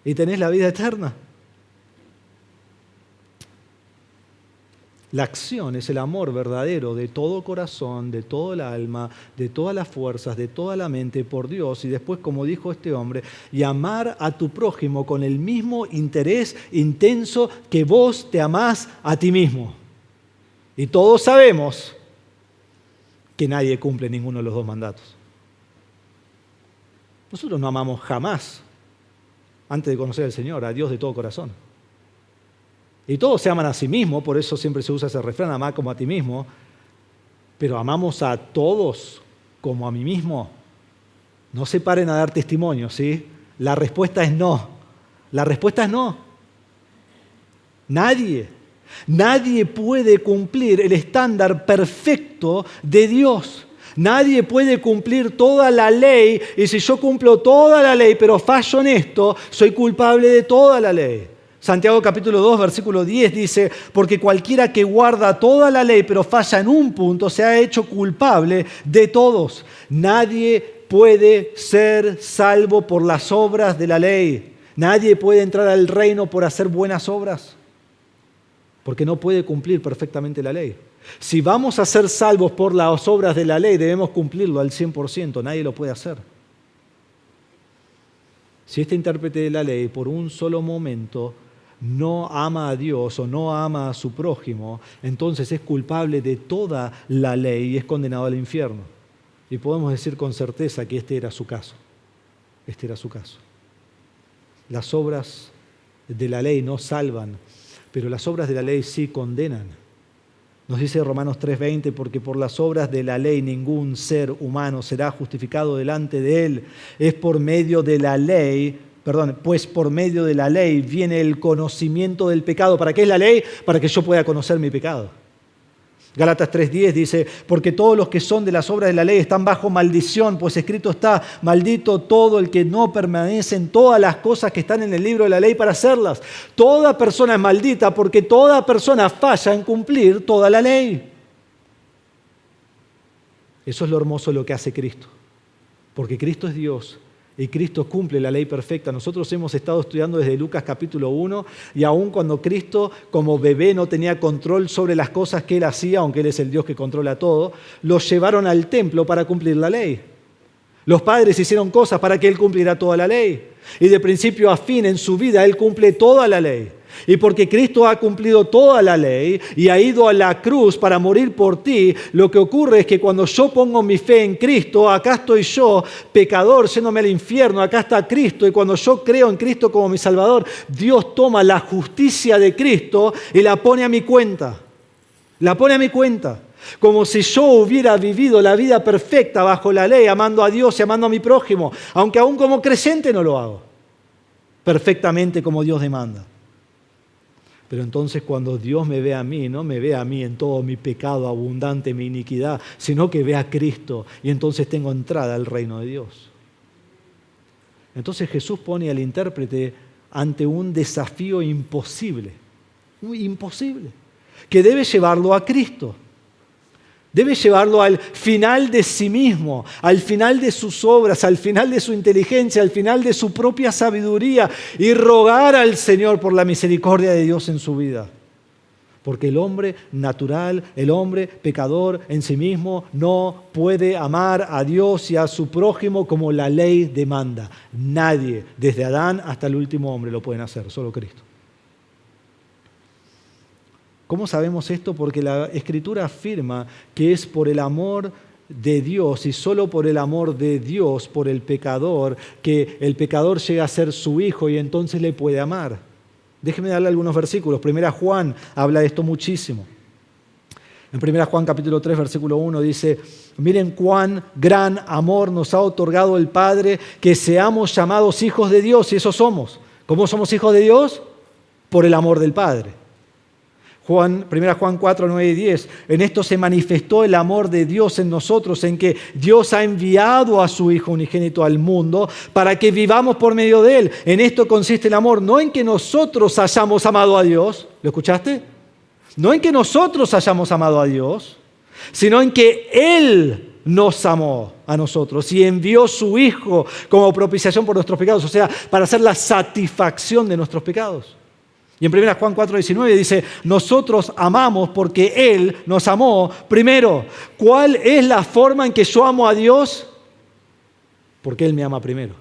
y tenés la vida eterna. La acción es el amor verdadero de todo corazón, de todo el alma, de todas las fuerzas, de toda la mente por Dios. Y después, como dijo este hombre, y amar a tu prójimo con el mismo interés intenso que vos te amás a ti mismo. Y todos sabemos que nadie cumple ninguno de los dos mandatos. Nosotros no amamos jamás, antes de conocer al Señor, a Dios de todo corazón. Y todos se aman a sí mismos, por eso siempre se usa ese refrán, amar como a ti mismo, pero amamos a todos como a mí mismo. No se paren a dar testimonio, ¿sí? La respuesta es no. La respuesta es no. Nadie puede cumplir el estándar perfecto de Dios. Nadie puede cumplir toda la ley, y si yo cumplo toda la ley, pero fallo en esto, soy culpable de toda la ley. Santiago capítulo 2, versículo 10 dice, porque cualquiera que guarda toda la ley, pero falla en un punto, se ha hecho culpable de todos. Nadie puede ser salvo por las obras de la ley. Nadie puede entrar al reino por hacer buenas obras, porque no puede cumplir perfectamente la ley. Si vamos a ser salvos por las obras de la ley, debemos cumplirlo al 100%, nadie lo puede hacer. Si este intérprete de la ley por un solo momento no ama a Dios o no ama a su prójimo, entonces es culpable de toda la ley y es condenado al infierno. Y podemos decir con certeza que este era su caso. Este era su caso. Las obras de la ley no salvan, pero las obras de la ley sí condenan. Nos dice Romanos 3:20, porque por las obras de la ley ningún ser humano será justificado delante de él. Es por medio de la ley, pues por medio de la ley viene el conocimiento del pecado. ¿Para qué es la ley? Para que yo pueda conocer mi pecado. Gálatas 3:10 dice, porque todos los que son de las obras de la ley están bajo maldición, pues escrito está, maldito todo el que no permanece en todas las cosas que están en el libro de la ley para hacerlas. Toda persona es maldita porque toda persona falla en cumplir toda la ley. Eso es lo hermoso de lo que hace Cristo, porque Cristo es Dios. Y Cristo cumple la ley perfecta. Nosotros hemos estado estudiando desde Lucas capítulo 1 y aun cuando Cristo como bebé no tenía control sobre las cosas que Él hacía, aunque Él es el Dios que controla todo, los llevaron al templo para cumplir la ley. Los padres hicieron cosas para que Él cumpliera toda la ley. Y de principio a fin en su vida Él cumple toda la ley. Y porque Cristo ha cumplido toda la ley y ha ido a la cruz para morir por ti, lo que ocurre es que cuando yo pongo mi fe en Cristo, acá estoy yo, pecador, yéndome al infierno, acá está Cristo, y cuando yo creo en Cristo como mi Salvador, Dios toma la justicia de Cristo y la pone a mi cuenta. La pone a mi cuenta. Como si yo hubiera vivido la vida perfecta bajo la ley, amando a Dios y amando a mi prójimo, aunque aún como creyente no lo hago. perfectamente como Dios demanda. Pero entonces cuando Dios me ve a mí, no me ve a mí en todo mi pecado abundante, mi iniquidad, sino que ve a Cristo y entonces tengo entrada al reino de Dios. Entonces Jesús pone al intérprete ante un desafío imposible, que debe llevarlo a Cristo. Debe llevarlo al final de sí mismo, al final de sus obras, al final de su inteligencia, al final de su propia sabiduría y rogar al Señor por la misericordia de Dios en su vida. Porque el hombre natural, el hombre pecador en sí mismo no puede amar a Dios y a su prójimo como la ley demanda. Nadie, desde Adán hasta el último hombre, lo pueden hacer, solo Cristo. ¿Cómo sabemos esto? Porque la Escritura afirma que es por el amor de Dios y solo por el amor de Dios, por el pecador, que el pecador llega a ser su hijo y entonces le puede amar. Déjeme darle algunos versículos. 1 Juan habla de esto muchísimo. En 1 Juan capítulo 3, versículo 1 dice: miren cuán gran amor nos ha otorgado el Padre, que seamos llamados hijos de Dios, y eso somos. ¿Cómo somos hijos de Dios? Por el amor del Padre. 1 Juan 4, 9 y 10. En esto se manifestó el amor de Dios en nosotros, en que Dios ha enviado a su Hijo unigénito al mundo para que vivamos por medio de Él. En esto consiste el amor, no en que nosotros hayamos amado a Dios. ¿Lo escuchaste? No en que nosotros hayamos amado a Dios, sino en que Él nos amó a nosotros y envió su Hijo como propiciación por nuestros pecados, o sea, para hacer la satisfacción de nuestros pecados. Y en 1 Juan 4, 19 dice: nosotros amamos porque Él nos amó primero. ¿Cuál es la forma en que yo amo a Dios? Porque Él me ama primero.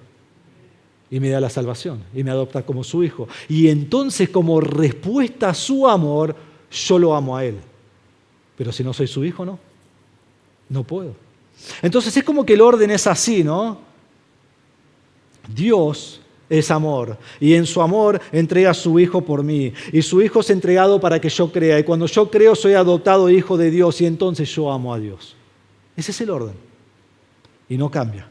Y me da la salvación. Y me adopta como su hijo. Y entonces, como respuesta a su amor, yo lo amo a Él. Pero si no soy su hijo, no. No puedo. Entonces es como que el orden es así, ¿no? Dios es amor, y en su amor entrega a su Hijo por mí, y su Hijo es entregado para que yo crea, y cuando yo creo soy adoptado hijo de Dios, y entonces yo amo a Dios. Ese es el orden, y no cambia.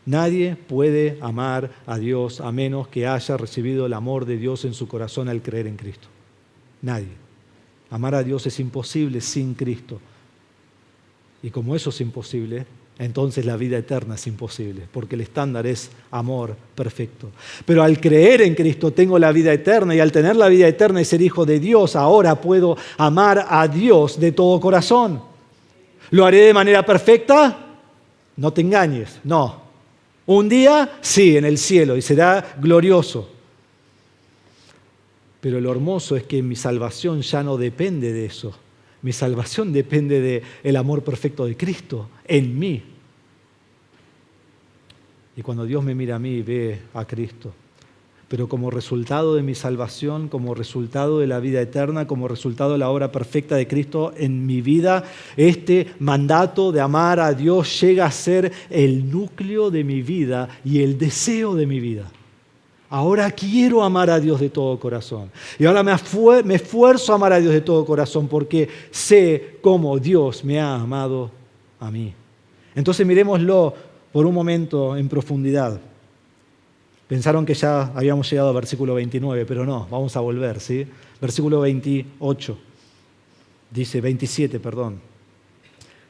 Nadie puede amar a Dios a menos que haya recibido el amor de Dios en su corazón al creer en Cristo. Nadie. Amar a Dios es imposible sin Cristo, y como eso es imposible, entonces la vida eterna es imposible, porque el estándar es amor perfecto. Pero al creer en Cristo tengo la vida eterna, y al tener la vida eterna y ser hijo de Dios, ahora puedo amar a Dios de todo corazón. ¿Lo haré de manera perfecta? No te engañes, no. Un día, sí, en el cielo, y será glorioso. Pero lo hermoso es que mi salvación ya no depende de eso. Mi salvación depende del amor perfecto de Cristo en mí. Y cuando Dios me mira a mí, ve a Cristo. Pero como resultado de mi salvación, como resultado de la vida eterna, como resultado de la obra perfecta de Cristo en mi vida, este mandato de amar a Dios llega a ser el núcleo de mi vida y el deseo de mi vida. Ahora quiero amar a Dios de todo corazón. Y ahora me esfuerzo a amar a Dios de todo corazón porque sé cómo Dios me ha amado a mí. Entonces miremoslo por un momento en profundidad. Pensaron que ya habíamos llegado al versículo 29, pero no, vamos a volver, ¿sí? Versículo 28, dice, 27, perdón.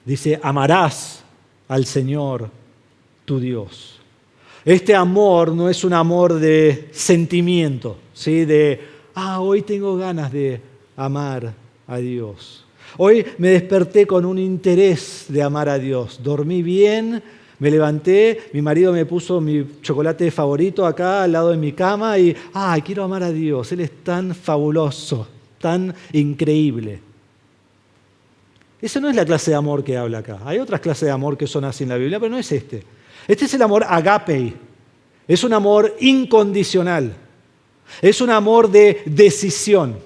Dice: amarás al Señor tu Dios. Este amor no es un amor de sentimiento, ¿sí? Hoy tengo ganas de amar a Dios. Hoy me desperté con un interés de amar a Dios. Dormí bien, me levanté, mi marido me puso mi chocolate favorito acá al lado de mi cama y quiero amar a Dios. Él es tan fabuloso, tan increíble. Esa no es la clase de amor que habla acá. Hay otras clases de amor que son así en la Biblia, pero no es este. Este es el amor agape. Es un amor incondicional. Es un amor de decisión.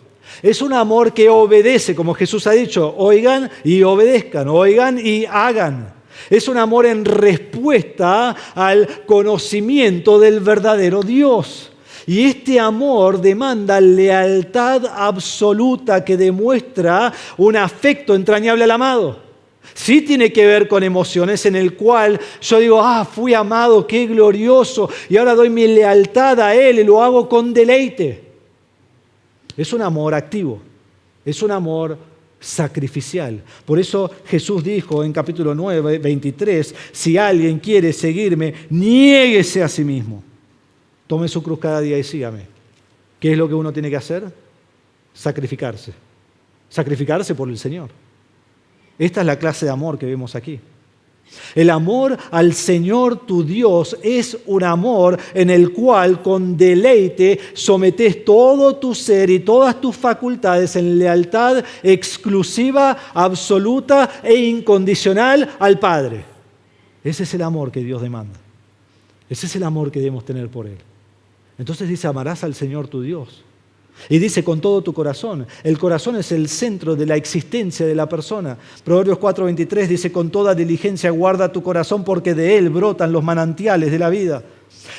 Es un amor que obedece, como Jesús ha dicho: oigan y obedezcan, oigan y hagan. Es un amor en respuesta al conocimiento del verdadero Dios. Y este amor demanda lealtad absoluta que demuestra un afecto entrañable al amado. Sí tiene que ver con emociones en el cual yo digo, fui amado, qué glorioso, y ahora doy mi lealtad a Él y lo hago con deleite. Es un amor activo, es un amor sacrificial. Por eso Jesús dijo en capítulo 9, 23, si alguien quiere seguirme, niéguese a sí mismo. Tome su cruz cada día y sígame. ¿Qué es lo que uno tiene que hacer? Sacrificarse. Sacrificarse por el Señor. Esta es la clase de amor que vemos aquí. El amor al Señor tu Dios es un amor en el cual con deleite sometes todo tu ser y todas tus facultades en lealtad exclusiva, absoluta e incondicional al Padre. Ese es el amor que Dios demanda. Ese es el amor que debemos tener por Él. Entonces dice, amarás al Señor tu Dios. Y dice con todo tu corazón. El corazón es el centro de la existencia de la persona. Proverbios 4:23 dice, con toda diligencia guarda tu corazón porque de él brotan los manantiales de la vida.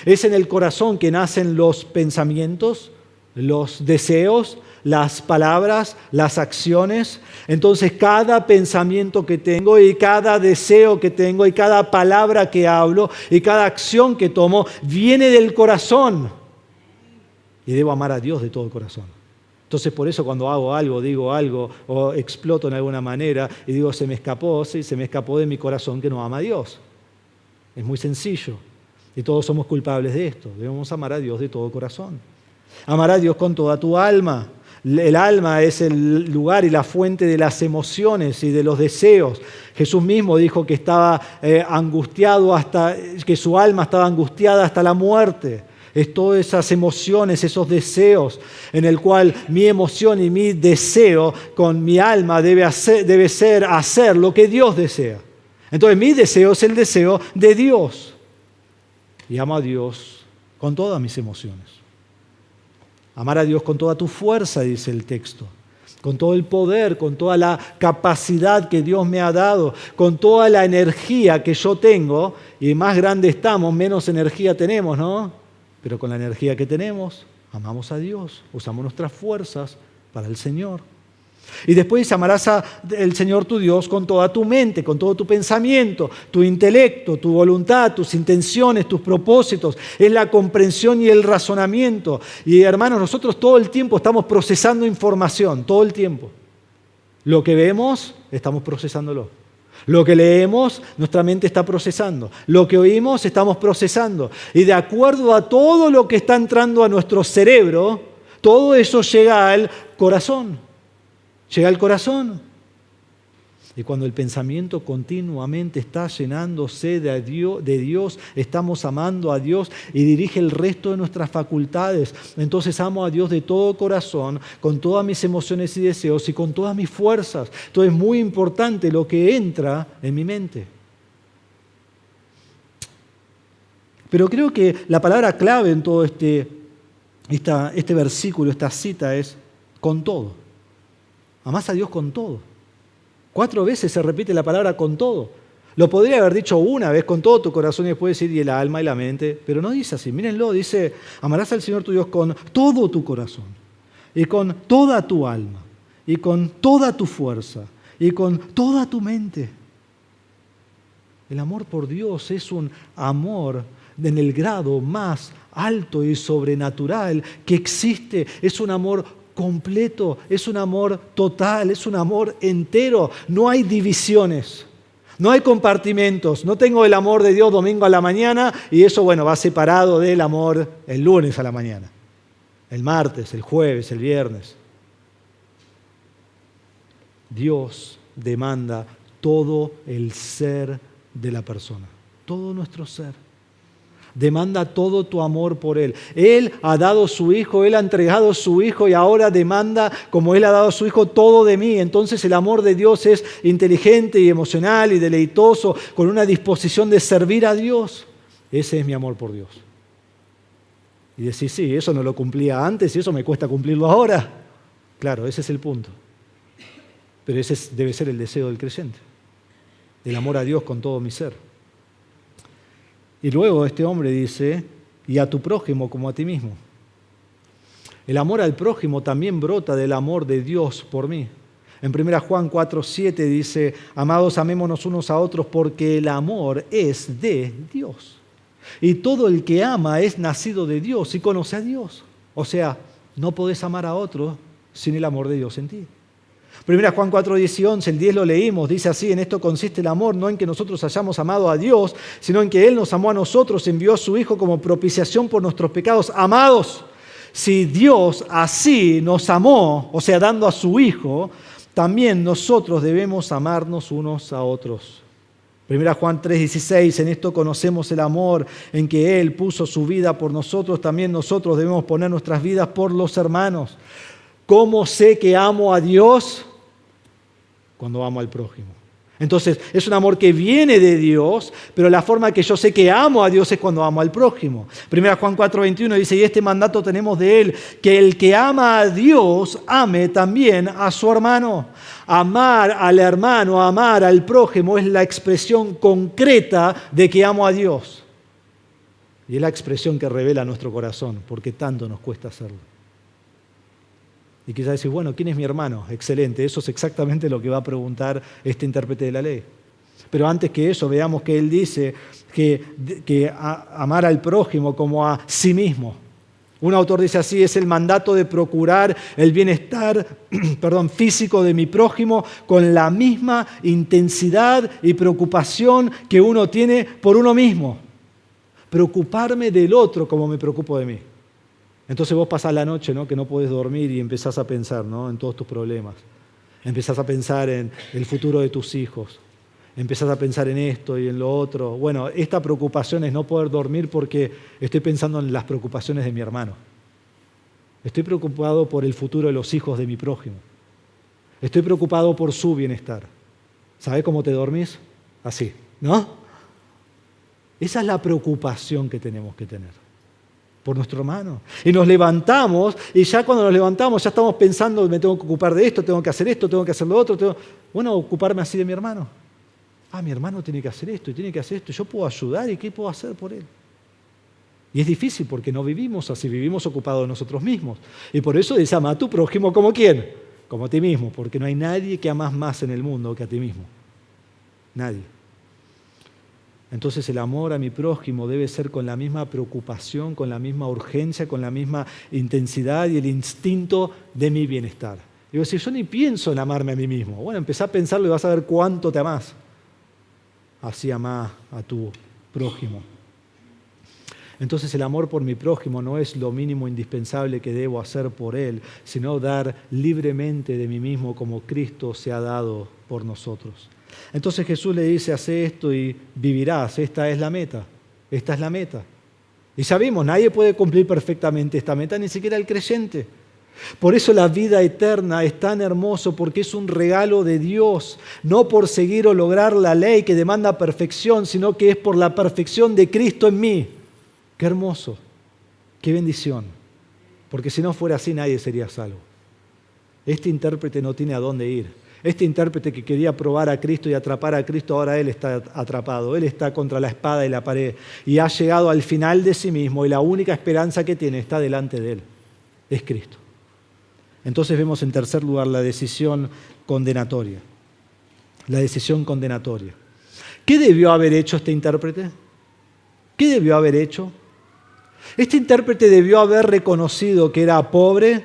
Es en el corazón que nacen los pensamientos, los deseos, las palabras, las acciones. Entonces cada pensamiento que tengo y cada deseo que tengo y cada palabra que hablo y cada acción que tomo viene del corazón. Y debo amar a Dios de todo corazón. Entonces por eso cuando hago algo, digo algo o exploto en alguna manera y digo se me escapó, sí, se me escapó de mi corazón que no ama a Dios. Es muy sencillo. Y todos somos culpables de esto. Debemos amar a Dios de todo corazón. Amar a Dios con toda tu alma. El alma es el lugar y la fuente de las emociones y de los deseos. Jesús mismo dijo que estaba angustiado que su alma estaba angustiada hasta la muerte. Es todas esas emociones, esos deseos, en el cual mi emoción y mi deseo con mi alma debe ser hacer lo que Dios desea. Entonces mi deseo es el deseo de Dios. Y amo a Dios con todas mis emociones. Amar a Dios con toda tu fuerza, dice el texto. Con todo el poder, con toda la capacidad que Dios me ha dado, con toda la energía que yo tengo. Y más grande estamos, menos energía tenemos, ¿no? Pero con la energía que tenemos, amamos a Dios, usamos nuestras fuerzas para el Señor. Y después dice, amarás al Señor tu Dios con toda tu mente, con todo tu pensamiento, tu intelecto, tu voluntad, tus intenciones, tus propósitos. Es la comprensión y el razonamiento. Y hermanos, nosotros todo el tiempo estamos procesando información, todo el tiempo. Lo que vemos, estamos procesándolo. Lo que leemos, nuestra mente está procesando. Lo que oímos, estamos procesando. Y de acuerdo a todo lo que está entrando a nuestro cerebro, todo eso llega al corazón. Llega al corazón. Y cuando el pensamiento continuamente está llenándose de Dios, estamos amando a Dios y dirige el resto de nuestras facultades. Entonces amo a Dios de todo corazón, con todas mis emociones y deseos y con todas mis fuerzas. Entonces es muy importante lo que entra en mi mente. Pero creo que la palabra clave en todo este versículo, esta cita es con todo. Amás a Dios con todo. 4 veces se repite la palabra con todo. Lo podría haber dicho una vez con todo tu corazón y después decir y el alma y la mente, pero no dice así. Mírenlo, dice, amarás al Señor tu Dios con todo tu corazón y con toda tu alma y con toda tu fuerza y con toda tu mente. El amor por Dios es un amor en el grado más alto y sobrenatural que existe. Es un amor completo, es un amor total, es un amor entero. No hay divisiones, no hay compartimentos. No tengo el amor de Dios domingo a la mañana y eso, va separado del amor el lunes a la mañana, el martes, el jueves, el viernes. Dios demanda todo el ser de la persona, todo nuestro ser. Demanda todo tu amor por Él. Él ha dado su Hijo, Él ha entregado su Hijo y ahora demanda, como Él ha dado a su Hijo, todo de mí. Entonces el amor de Dios es inteligente y emocional y deleitoso, con una disposición de servir a Dios. Ese es mi amor por Dios. Y decir, sí, eso no lo cumplía antes y eso me cuesta cumplirlo ahora. Claro, ese es el punto. Pero ese debe ser el deseo del creyente. El amor a Dios con todo mi ser. Y luego este hombre dice, y a tu prójimo como a ti mismo. El amor al prójimo también brota del amor de Dios por mí. En 1 Juan 4:7 dice, amados, amémonos unos a otros porque el amor es de Dios. Y todo el que ama es nacido de Dios y conoce a Dios. O sea, no podés amar a otro sin el amor de Dios en ti. 1 Juan 4:10 y 11, el 10 lo leímos, dice así, en esto consiste el amor, no en que nosotros hayamos amado a Dios, sino en que Él nos amó a nosotros, envió a su Hijo como propiciación por nuestros pecados. Amados, si Dios así nos amó, o sea, dando a su Hijo, también nosotros debemos amarnos unos a otros. 1 Juan 3:16, en esto conocemos el amor, en que Él puso su vida por nosotros, también nosotros debemos poner nuestras vidas por los hermanos. ¿Cómo sé que amo a Dios? Cuando amo al prójimo. Entonces, es un amor que viene de Dios, pero la forma que yo sé que amo a Dios es cuando amo al prójimo. 1 Juan 4:21 dice, y este mandato tenemos de Él, que el que ama a Dios, ame también a su hermano. Amar al hermano, amar al prójimo es la expresión concreta de que amo a Dios. Y es la expresión que revela nuestro corazón, porque tanto nos cuesta hacerlo. Y quizás decís, bueno, ¿quién es mi hermano? Excelente, eso es exactamente lo que va a preguntar este intérprete de la ley. Pero antes que eso, veamos que él dice que amar al prójimo como a sí mismo. Un autor dice así, es el mandato de procurar el bienestar físico de mi prójimo con la misma intensidad y preocupación que uno tiene por uno mismo. Preocuparme del otro como me preocupo de mí. Entonces vos pasás la noche, ¿no?, que no podés dormir y empezás a pensar, ¿no?, en todos tus problemas. Empezás a pensar en el futuro de tus hijos. Empezás a pensar en esto y en lo otro. Bueno, esta preocupación es no poder dormir porque estoy pensando en las preocupaciones de mi hermano. Estoy preocupado por el futuro de los hijos de mi prójimo. Estoy preocupado por su bienestar. ¿Sabés cómo te dormís? Así, ¿no? Esa es la preocupación que tenemos que tener por nuestro hermano. Y nos levantamos, y ya cuando nos levantamos ya estamos pensando, me tengo que ocupar de esto, tengo que hacer lo otro. Bueno, ocuparme así de mi hermano. Mi hermano tiene que hacer esto y tiene que hacer esto. Yo puedo ayudar y ¿qué puedo hacer por él? Y es difícil porque no vivimos así, vivimos ocupados de nosotros mismos. Y por eso dice, ama a tu prójimo como ¿quién? Como a ti mismo, porque no hay nadie que amas más en el mundo que a ti mismo. Nadie. Entonces el amor a mi prójimo debe ser con la misma preocupación, con la misma urgencia, con la misma intensidad y el instinto de mi bienestar. Digo, si yo ni pienso en amarme a mí mismo, bueno, empezá a pensarlo y vas a ver cuánto te amás. Así amá a tu prójimo. Entonces el amor por mi prójimo no es lo mínimo indispensable que debo hacer por él, sino dar libremente de mí mismo como Cristo se ha dado por nosotros. Entonces Jesús le dice, hace esto y vivirás. Esta es la meta. Esta es la meta. Y sabemos, nadie puede cumplir perfectamente esta meta, ni siquiera el creyente. Por eso la vida eterna es tan hermoso, porque es un regalo de Dios, no por seguir o lograr la ley que demanda perfección, sino que es por la perfección de Cristo en mí. Qué hermoso, qué bendición, porque si no fuera así nadie sería salvo. Este intérprete no tiene a dónde ir. Este intérprete que quería probar a Cristo y atrapar a Cristo, ahora él está atrapado, él está contra la espada y la pared y ha llegado al final de sí mismo y la única esperanza que tiene está delante de él, es Cristo. Entonces vemos en tercer lugar la decisión condenatoria. La decisión condenatoria. ¿Qué debió haber hecho este intérprete? ¿Qué debió haber hecho? Este intérprete debió haber reconocido que era pobre,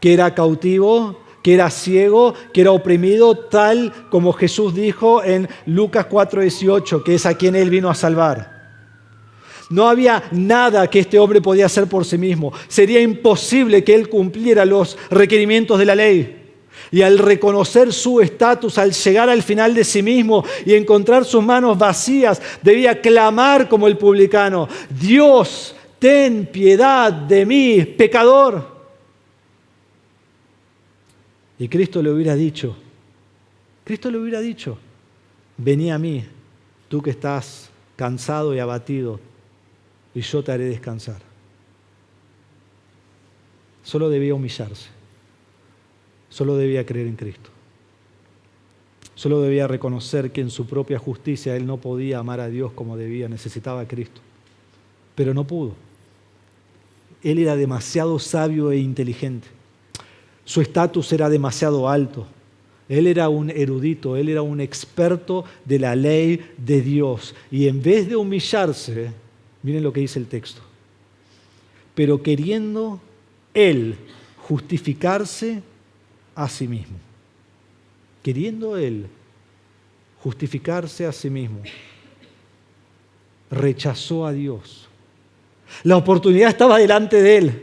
que era cautivo, que era ciego, que era oprimido, tal como Jesús dijo en Lucas 4:18, que es a quien Él vino a salvar. No había nada que este hombre podía hacer por sí mismo. Sería imposible que él cumpliera los requerimientos de la ley. Y al reconocer su estatus, al llegar al final de sí mismo y encontrar sus manos vacías, debía clamar como el publicano: Dios, ten piedad de mí, pecador. Y Cristo le hubiera dicho, vení a mí, tú que estás cansado y abatido, y yo te haré descansar. Solo debía humillarse. Solo debía creer en Cristo. Solo debía reconocer que en su propia justicia él no podía amar a Dios como debía, necesitaba a Cristo. Pero no pudo. Él era demasiado sabio e inteligente. Su estatus era demasiado alto. Él era un erudito, él era un experto de la ley de Dios. Y en vez de humillarse, miren lo que dice el texto, pero queriendo él justificarse a sí mismo. Queriendo él justificarse a sí mismo, rechazó a Dios. La oportunidad estaba delante de él.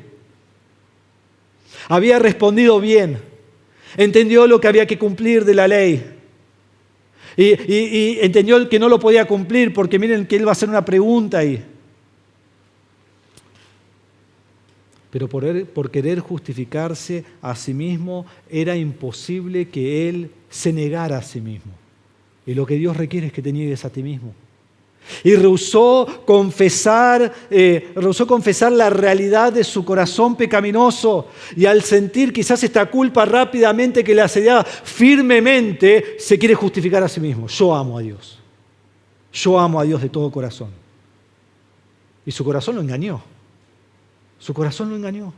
Había respondido bien. Entendió lo que había que cumplir de la ley. Y entendió que no lo podía cumplir porque miren que él va a hacer una pregunta ahí. Pero por querer justificarse a sí mismo, era imposible que él se negara a sí mismo. Y lo que Dios requiere es que te niegues a ti mismo. Y rehusó confesar la realidad de su corazón pecaminoso. Y al sentir quizás esta culpa rápidamente que le asediaba, firmemente se quiere justificar a sí mismo. Yo amo a Dios. Yo amo a Dios de todo corazón. Y su corazón lo engañó. Su corazón lo engañó.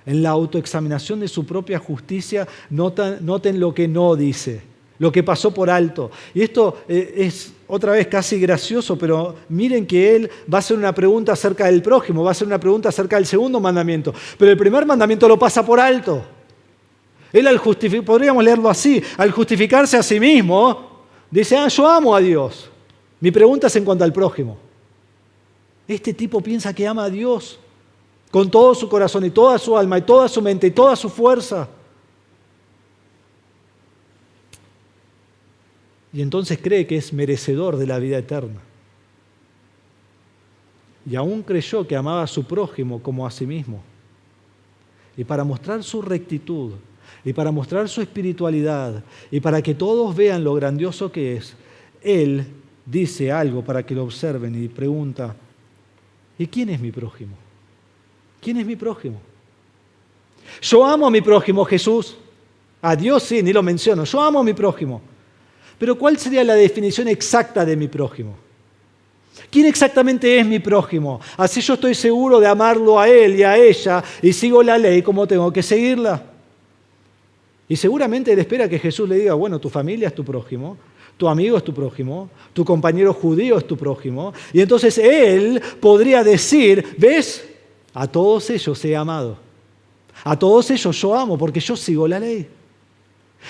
En la autoexaminación de su propia justicia, noten lo que no dice, lo que pasó por alto. Y esto es otra vez casi gracioso, pero miren que él va a hacer una pregunta acerca del prójimo, va a hacer una pregunta acerca del segundo mandamiento, pero el primer mandamiento lo pasa por alto. Él podríamos leerlo así, al justificarse a sí mismo, dice, yo amo a Dios. Mi pregunta es en cuanto al prójimo. Este tipo piensa que ama a Dios con todo su corazón y toda su alma y toda su mente y toda su fuerza. Y entonces cree que es merecedor de la vida eterna. Y aún creyó que amaba a su prójimo como a sí mismo. Y para mostrar su rectitud, y para mostrar su espiritualidad, y para que todos vean lo grandioso que es, él dice algo para que lo observen y pregunta, ¿y quién es mi prójimo? ¿Quién es mi prójimo? Yo amo a mi prójimo, Jesús. A Dios sí, ni lo menciono. Yo amo a mi prójimo. Pero ¿cuál sería la definición exacta de mi prójimo? ¿Quién exactamente es mi prójimo? Así yo estoy seguro de amarlo a él y a ella y sigo la ley como tengo que seguirla. Y seguramente él espera que Jesús le diga, bueno, tu familia es tu prójimo, tu amigo es tu prójimo, tu compañero judío es tu prójimo. Y entonces él podría decir, ¿ves? A todos ellos he amado. A todos ellos yo amo porque yo sigo la ley.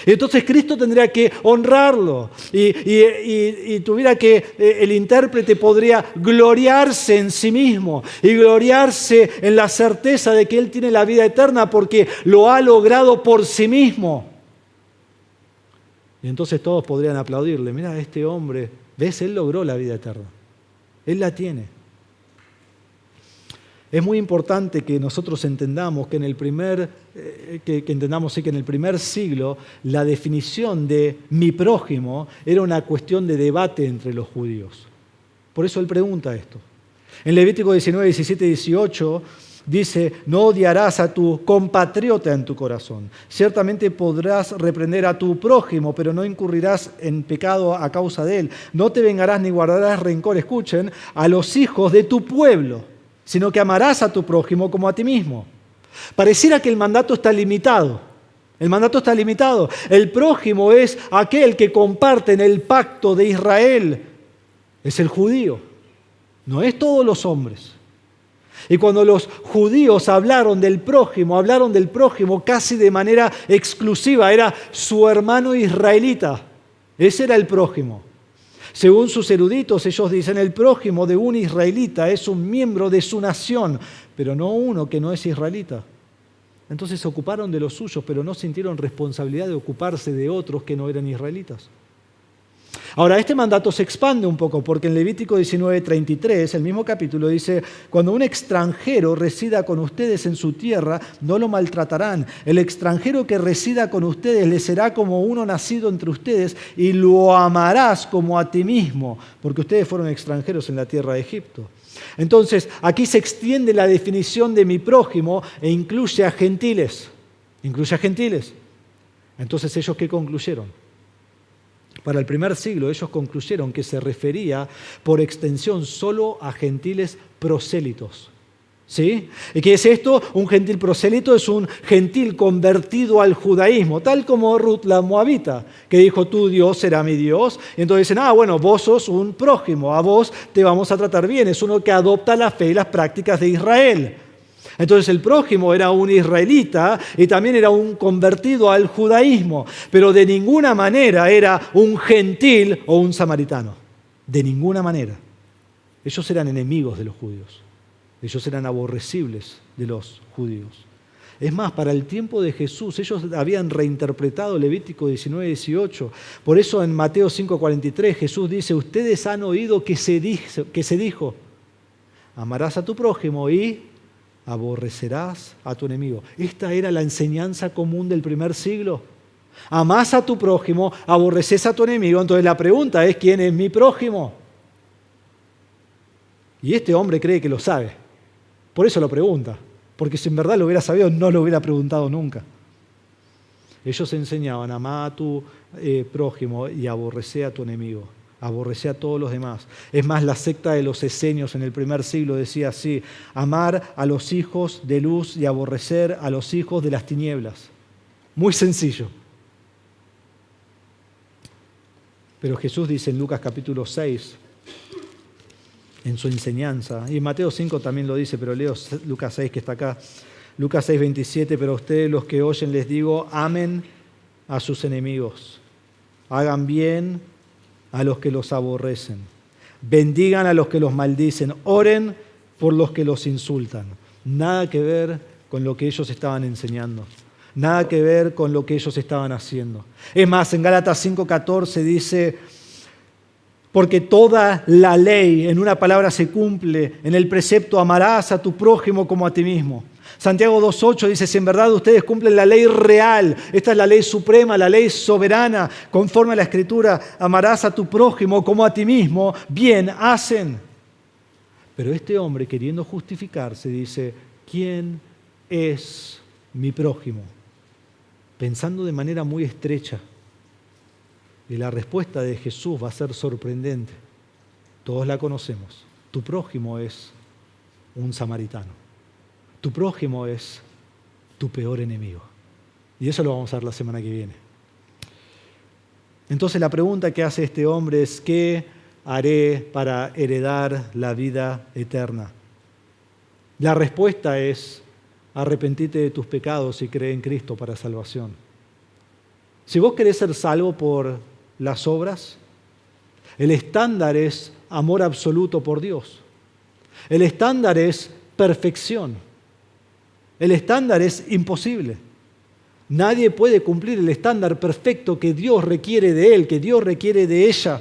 Y entonces Cristo tendría que honrarlo y tuviera que, el intérprete podría gloriarse en sí mismo y gloriarse en la certeza de que Él tiene la vida eterna porque lo ha logrado por sí mismo. Y entonces todos podrían aplaudirle, mira, este hombre, ¿ves? Él logró la vida eterna. Él la tiene. Es muy importante que nosotros entendamos que en el primer siglo la definición de mi prójimo era una cuestión de debate entre los judíos. Por eso él pregunta esto. En Levítico 19, 17 y 18 dice, no odiarás a tu compatriota en tu corazón. Ciertamente podrás reprender a tu prójimo, pero no incurrirás en pecado a causa de él. No te vengarás ni guardarás rencor, escuchen, a los hijos de tu pueblo, sino que amarás a tu prójimo como a ti mismo. Pareciera que el mandato está limitado. El mandato está limitado. El prójimo es aquel que comparte en el pacto de Israel. Es el judío. No es todos los hombres. Y cuando los judíos hablaron del prójimo casi de manera exclusiva. Era su hermano israelita. Ese era el prójimo. Según sus eruditos, ellos dicen, el prójimo de un israelita es un miembro de su nación, pero no uno que no es israelita. Entonces se ocuparon de los suyos, pero no sintieron responsabilidad de ocuparse de otros que no eran israelitas. Ahora, este mandato se expande un poco, porque en Levítico 19:33, el mismo capítulo, dice, cuando un extranjero resida con ustedes en su tierra, no lo maltratarán. El extranjero que resida con ustedes les será como uno nacido entre ustedes y lo amarás como a ti mismo, porque ustedes fueron extranjeros en la tierra de Egipto. Entonces, aquí se extiende la definición de mi prójimo e incluye a gentiles. Incluye a gentiles. Entonces, ¿ellos qué concluyeron? Para el primer siglo ellos concluyeron que se refería por extensión solo a gentiles prosélitos. ¿Sí? ¿Y qué es esto? Un gentil prosélito es un gentil convertido al judaísmo, tal como Ruth la moabita, que dijo, tu Dios será mi Dios. Y entonces dicen, bueno, vos sos un prójimo, a vos te vamos a tratar bien. Es uno que adopta la fe y las prácticas de Israel. Entonces el prójimo era un israelita y también era un convertido al judaísmo, pero de ninguna manera era un gentil o un samaritano. De ninguna manera. Ellos eran enemigos de los judíos. Ellos eran aborrecibles de los judíos. Es más, para el tiempo de Jesús, ellos habían reinterpretado Levítico 19:18. Por eso en Mateo 5:43 Jesús dice, ustedes han oído que se dijo, amarás a tu prójimo y aborrecerás a tu enemigo. Esta era la enseñanza común del primer siglo. Amás a tu prójimo, aborreces a tu enemigo. Entonces la pregunta es, ¿quién es mi prójimo? Y este hombre cree que lo sabe. Por eso lo pregunta. Porque si en verdad lo hubiera sabido, no lo hubiera preguntado nunca. Ellos enseñaban, amá a tu prójimo y aborrecé a tu enemigo. Aborrecé a todos los demás. Es más, la secta de los esenios en el primer siglo decía así, amar a los hijos de luz y aborrecer a los hijos de las tinieblas. Muy sencillo. Pero Jesús dice en Lucas capítulo 6, en su enseñanza, y en Mateo 5 también lo dice, pero leo Lucas 6 que está acá, Lucas 6:27, pero a ustedes los que oyen les digo, amen a sus enemigos, hagan bien a los que los aborrecen, bendigan a los que los maldicen, oren por los que los insultan. Nada que ver con lo que ellos estaban enseñando, nada que ver con lo que ellos estaban haciendo. Es más, en Gálatas 5:14 dice, porque toda la ley en una palabra se cumple en el precepto amarás a tu prójimo como a ti mismo. Santiago 2:8 dice, si en verdad ustedes cumplen la ley real, esta es la ley suprema, la ley soberana, conforme a la Escritura, amarás a tu prójimo como a ti mismo, bien hacen. Pero este hombre, queriendo justificarse, dice, ¿quién es mi prójimo? Pensando de manera muy estrecha. Y la respuesta de Jesús va a ser sorprendente. Todos la conocemos. Tu prójimo es un samaritano. Tu prójimo es tu peor enemigo. Y eso lo vamos a ver la semana que viene. Entonces la pregunta que hace este hombre es, ¿qué haré para heredar la vida eterna? La respuesta es, arrepentite de tus pecados y cree en Cristo para salvación. Si vos querés ser salvo por las obras, el estándar es amor absoluto por Dios. El estándar es perfección. El estándar es imposible. Nadie puede cumplir el estándar perfecto que Dios requiere de él, que Dios requiere de ella.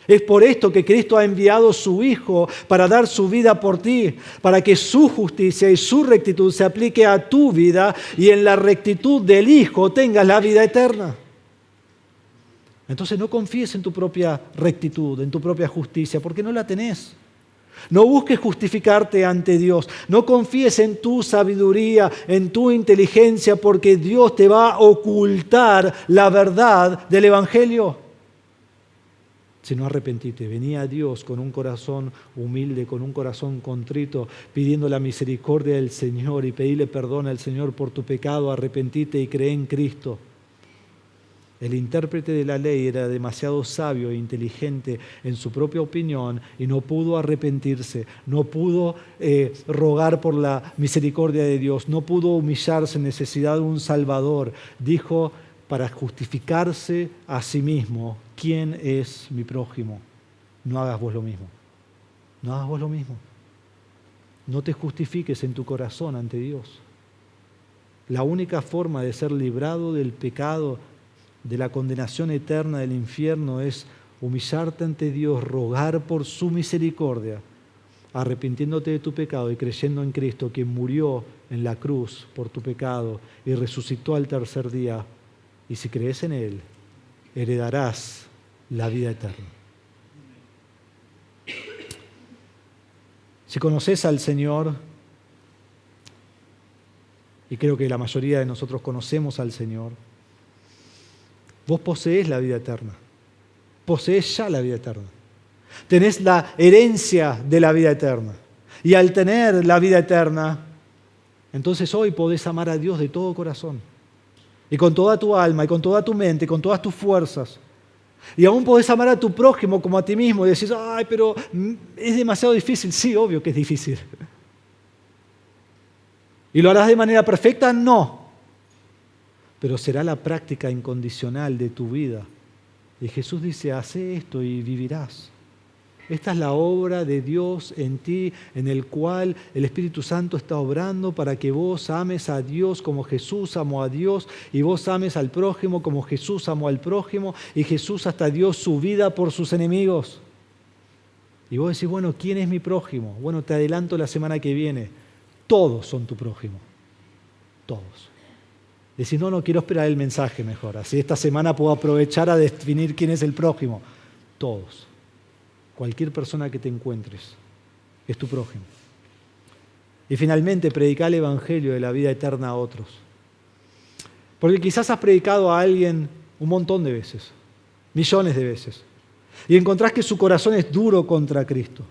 Es por esto que Cristo ha enviado a su Hijo para dar su vida por ti, para que su justicia y su rectitud se aplique a tu vida y en la rectitud del Hijo tengas la vida eterna. Entonces no confíes en tu propia rectitud, en tu propia justicia, porque no la tenés. No busques justificarte ante Dios. No confíes en tu sabiduría, en tu inteligencia, porque Dios te va a ocultar la verdad del Evangelio. Sino arrepentite. Vení a Dios con un corazón humilde, con un corazón contrito, pidiendo la misericordia del Señor y pedile perdón al Señor por tu pecado. Arrepentite y cree en Cristo. El intérprete de la ley era demasiado sabio e inteligente en su propia opinión y no pudo arrepentirse, no pudo rogar por la misericordia de Dios, no pudo humillarse en necesidad de un Salvador. Dijo, para justificarse a sí mismo, ¿quién es mi prójimo? No hagas vos lo mismo. No hagas vos lo mismo. No te justifiques en tu corazón ante Dios. La única forma de ser librado del pecado, de la condenación eterna del infierno, es humillarte ante Dios, rogar por su misericordia, arrepintiéndote de tu pecado y creyendo en Cristo, quien murió en la cruz por tu pecado y resucitó al tercer día. Y si crees en Él, heredarás la vida eterna. Si conoces al Señor, y creo que la mayoría de nosotros conocemos al Señor, vos poseés la vida eterna. Poseés ya la vida eterna. Tenés la herencia de la vida eterna. Y al tener la vida eterna, entonces hoy podés amar a Dios de todo corazón. Y con toda tu alma, y con toda tu mente, con todas tus fuerzas. Y aún podés amar a tu prójimo como a ti mismo y decís, ay, pero es demasiado difícil. Sí, obvio que es difícil. ¿Y lo harás de manera perfecta? No. Pero será la práctica incondicional de tu vida. Y Jesús dice, hace esto y vivirás. Esta es la obra de Dios en ti, en el cual el Espíritu Santo está obrando para que vos ames a Dios como Jesús amó a Dios, y vos ames al prójimo como Jesús amó al prójimo, y Jesús hasta dio su vida por sus enemigos. Y vos decís, bueno, ¿quién es mi prójimo? Bueno, te adelanto la semana que viene. Todos son tu prójimo. Todos. Decís, no quiero esperar el mensaje mejor. Así esta semana puedo aprovechar a definir quién es el prójimo. Todos. Cualquier persona que te encuentres es tu prójimo. Y finalmente, predicar el Evangelio de la vida eterna a otros. Porque quizás has predicado a alguien un montón de veces, millones de veces, y encontrás que su corazón es duro contra Cristo.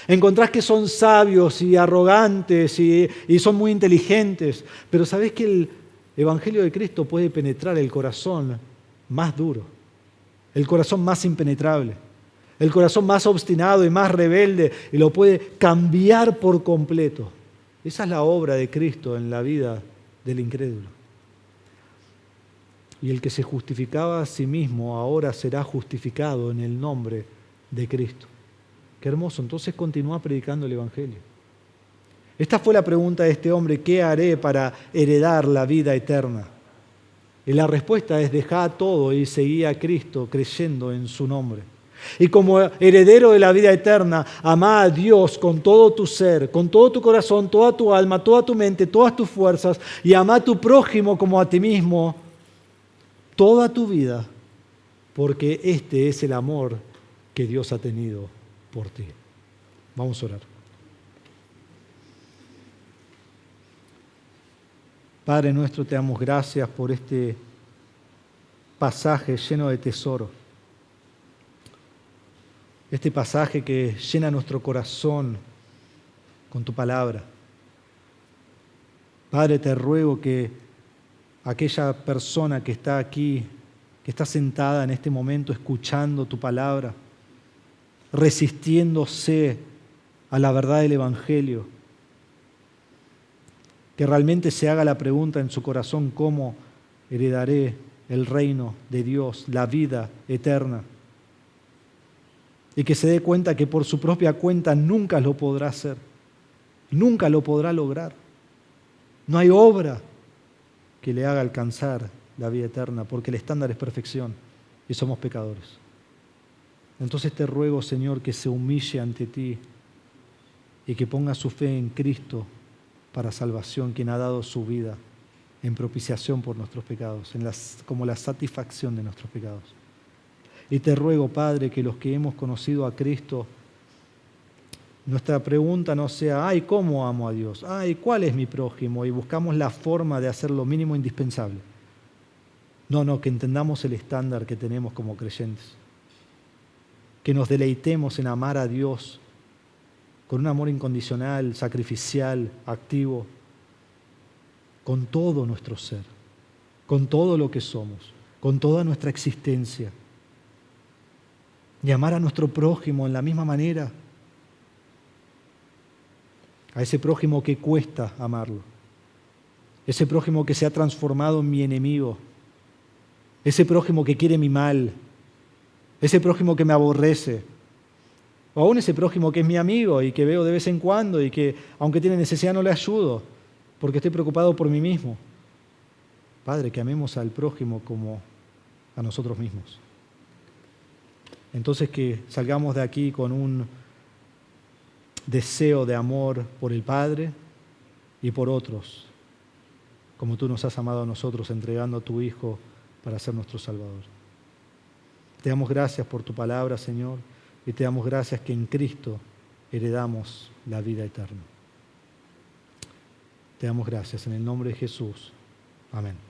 Encontrás que son sabios y arrogantes y son muy inteligentes, pero sabés que el Evangelio de Cristo puede penetrar el corazón más duro, el corazón más impenetrable, el corazón más obstinado y más rebelde, y lo puede cambiar por completo. Esa es la obra de Cristo en la vida del incrédulo. Y el que se justificaba a sí mismo ahora será justificado en el nombre de Cristo. Qué hermoso. Entonces continúa predicando el Evangelio. Esta fue la pregunta de este hombre: ¿qué haré para heredar la vida eterna? Y la respuesta es: dejá todo y seguí a Cristo creyendo en su nombre. Y como heredero de la vida eterna, amá a Dios con todo tu ser, con todo tu corazón, toda tu alma, toda tu mente, todas tus fuerzas, y amá a tu prójimo como a ti mismo toda tu vida, porque este es el amor que Dios ha tenido por ti. Vamos a orar. Padre nuestro, te damos gracias por este pasaje lleno de tesoro. Este pasaje que llena nuestro corazón con tu palabra. Padre, te ruego que aquella persona que está aquí, que está sentada en este momento escuchando tu palabra, resistiéndose a la verdad del Evangelio, que realmente se haga la pregunta en su corazón: ¿cómo heredaré el reino de Dios, la vida eterna? Y que se dé cuenta que por su propia cuenta nunca lo podrá hacer, nunca lo podrá lograr. No hay obra que le haga alcanzar la vida eterna, porque el estándar es perfección y somos pecadores. Entonces te ruego, Señor, que se humille ante ti y que ponga su fe en Cristo para salvación, quien ha dado su vida en propiciación por nuestros pecados, como la satisfacción de nuestros pecados. Y te ruego, Padre, que los que hemos conocido a Cristo, nuestra pregunta no sea: ay, ¿cómo amo a Dios? Ay, ¿cuál es mi prójimo? Y buscamos la forma de hacer lo mínimo indispensable. No, que entendamos el estándar que tenemos como creyentes. Que nos deleitemos en amar a Dios con un amor incondicional, sacrificial, activo, con todo nuestro ser, con todo lo que somos, con toda nuestra existencia. Y amar a nuestro prójimo en la misma manera. A ese prójimo que cuesta amarlo. Ese prójimo que se ha transformado en mi enemigo. Ese prójimo que quiere mi mal. Ese prójimo que me aborrece. O aún ese prójimo que es mi amigo y que veo de vez en cuando y que, aunque tiene necesidad, no le ayudo porque estoy preocupado por mí mismo. Padre, que amemos al prójimo como a nosotros mismos. Entonces que salgamos de aquí con un deseo de amor por el Padre y por otros, como tú nos has amado a nosotros, entregando a tu Hijo para ser nuestro Salvador. Te damos gracias por tu palabra, Señor, y te damos gracias que en Cristo heredamos la vida eterna. Te damos gracias en el nombre de Jesús. Amén.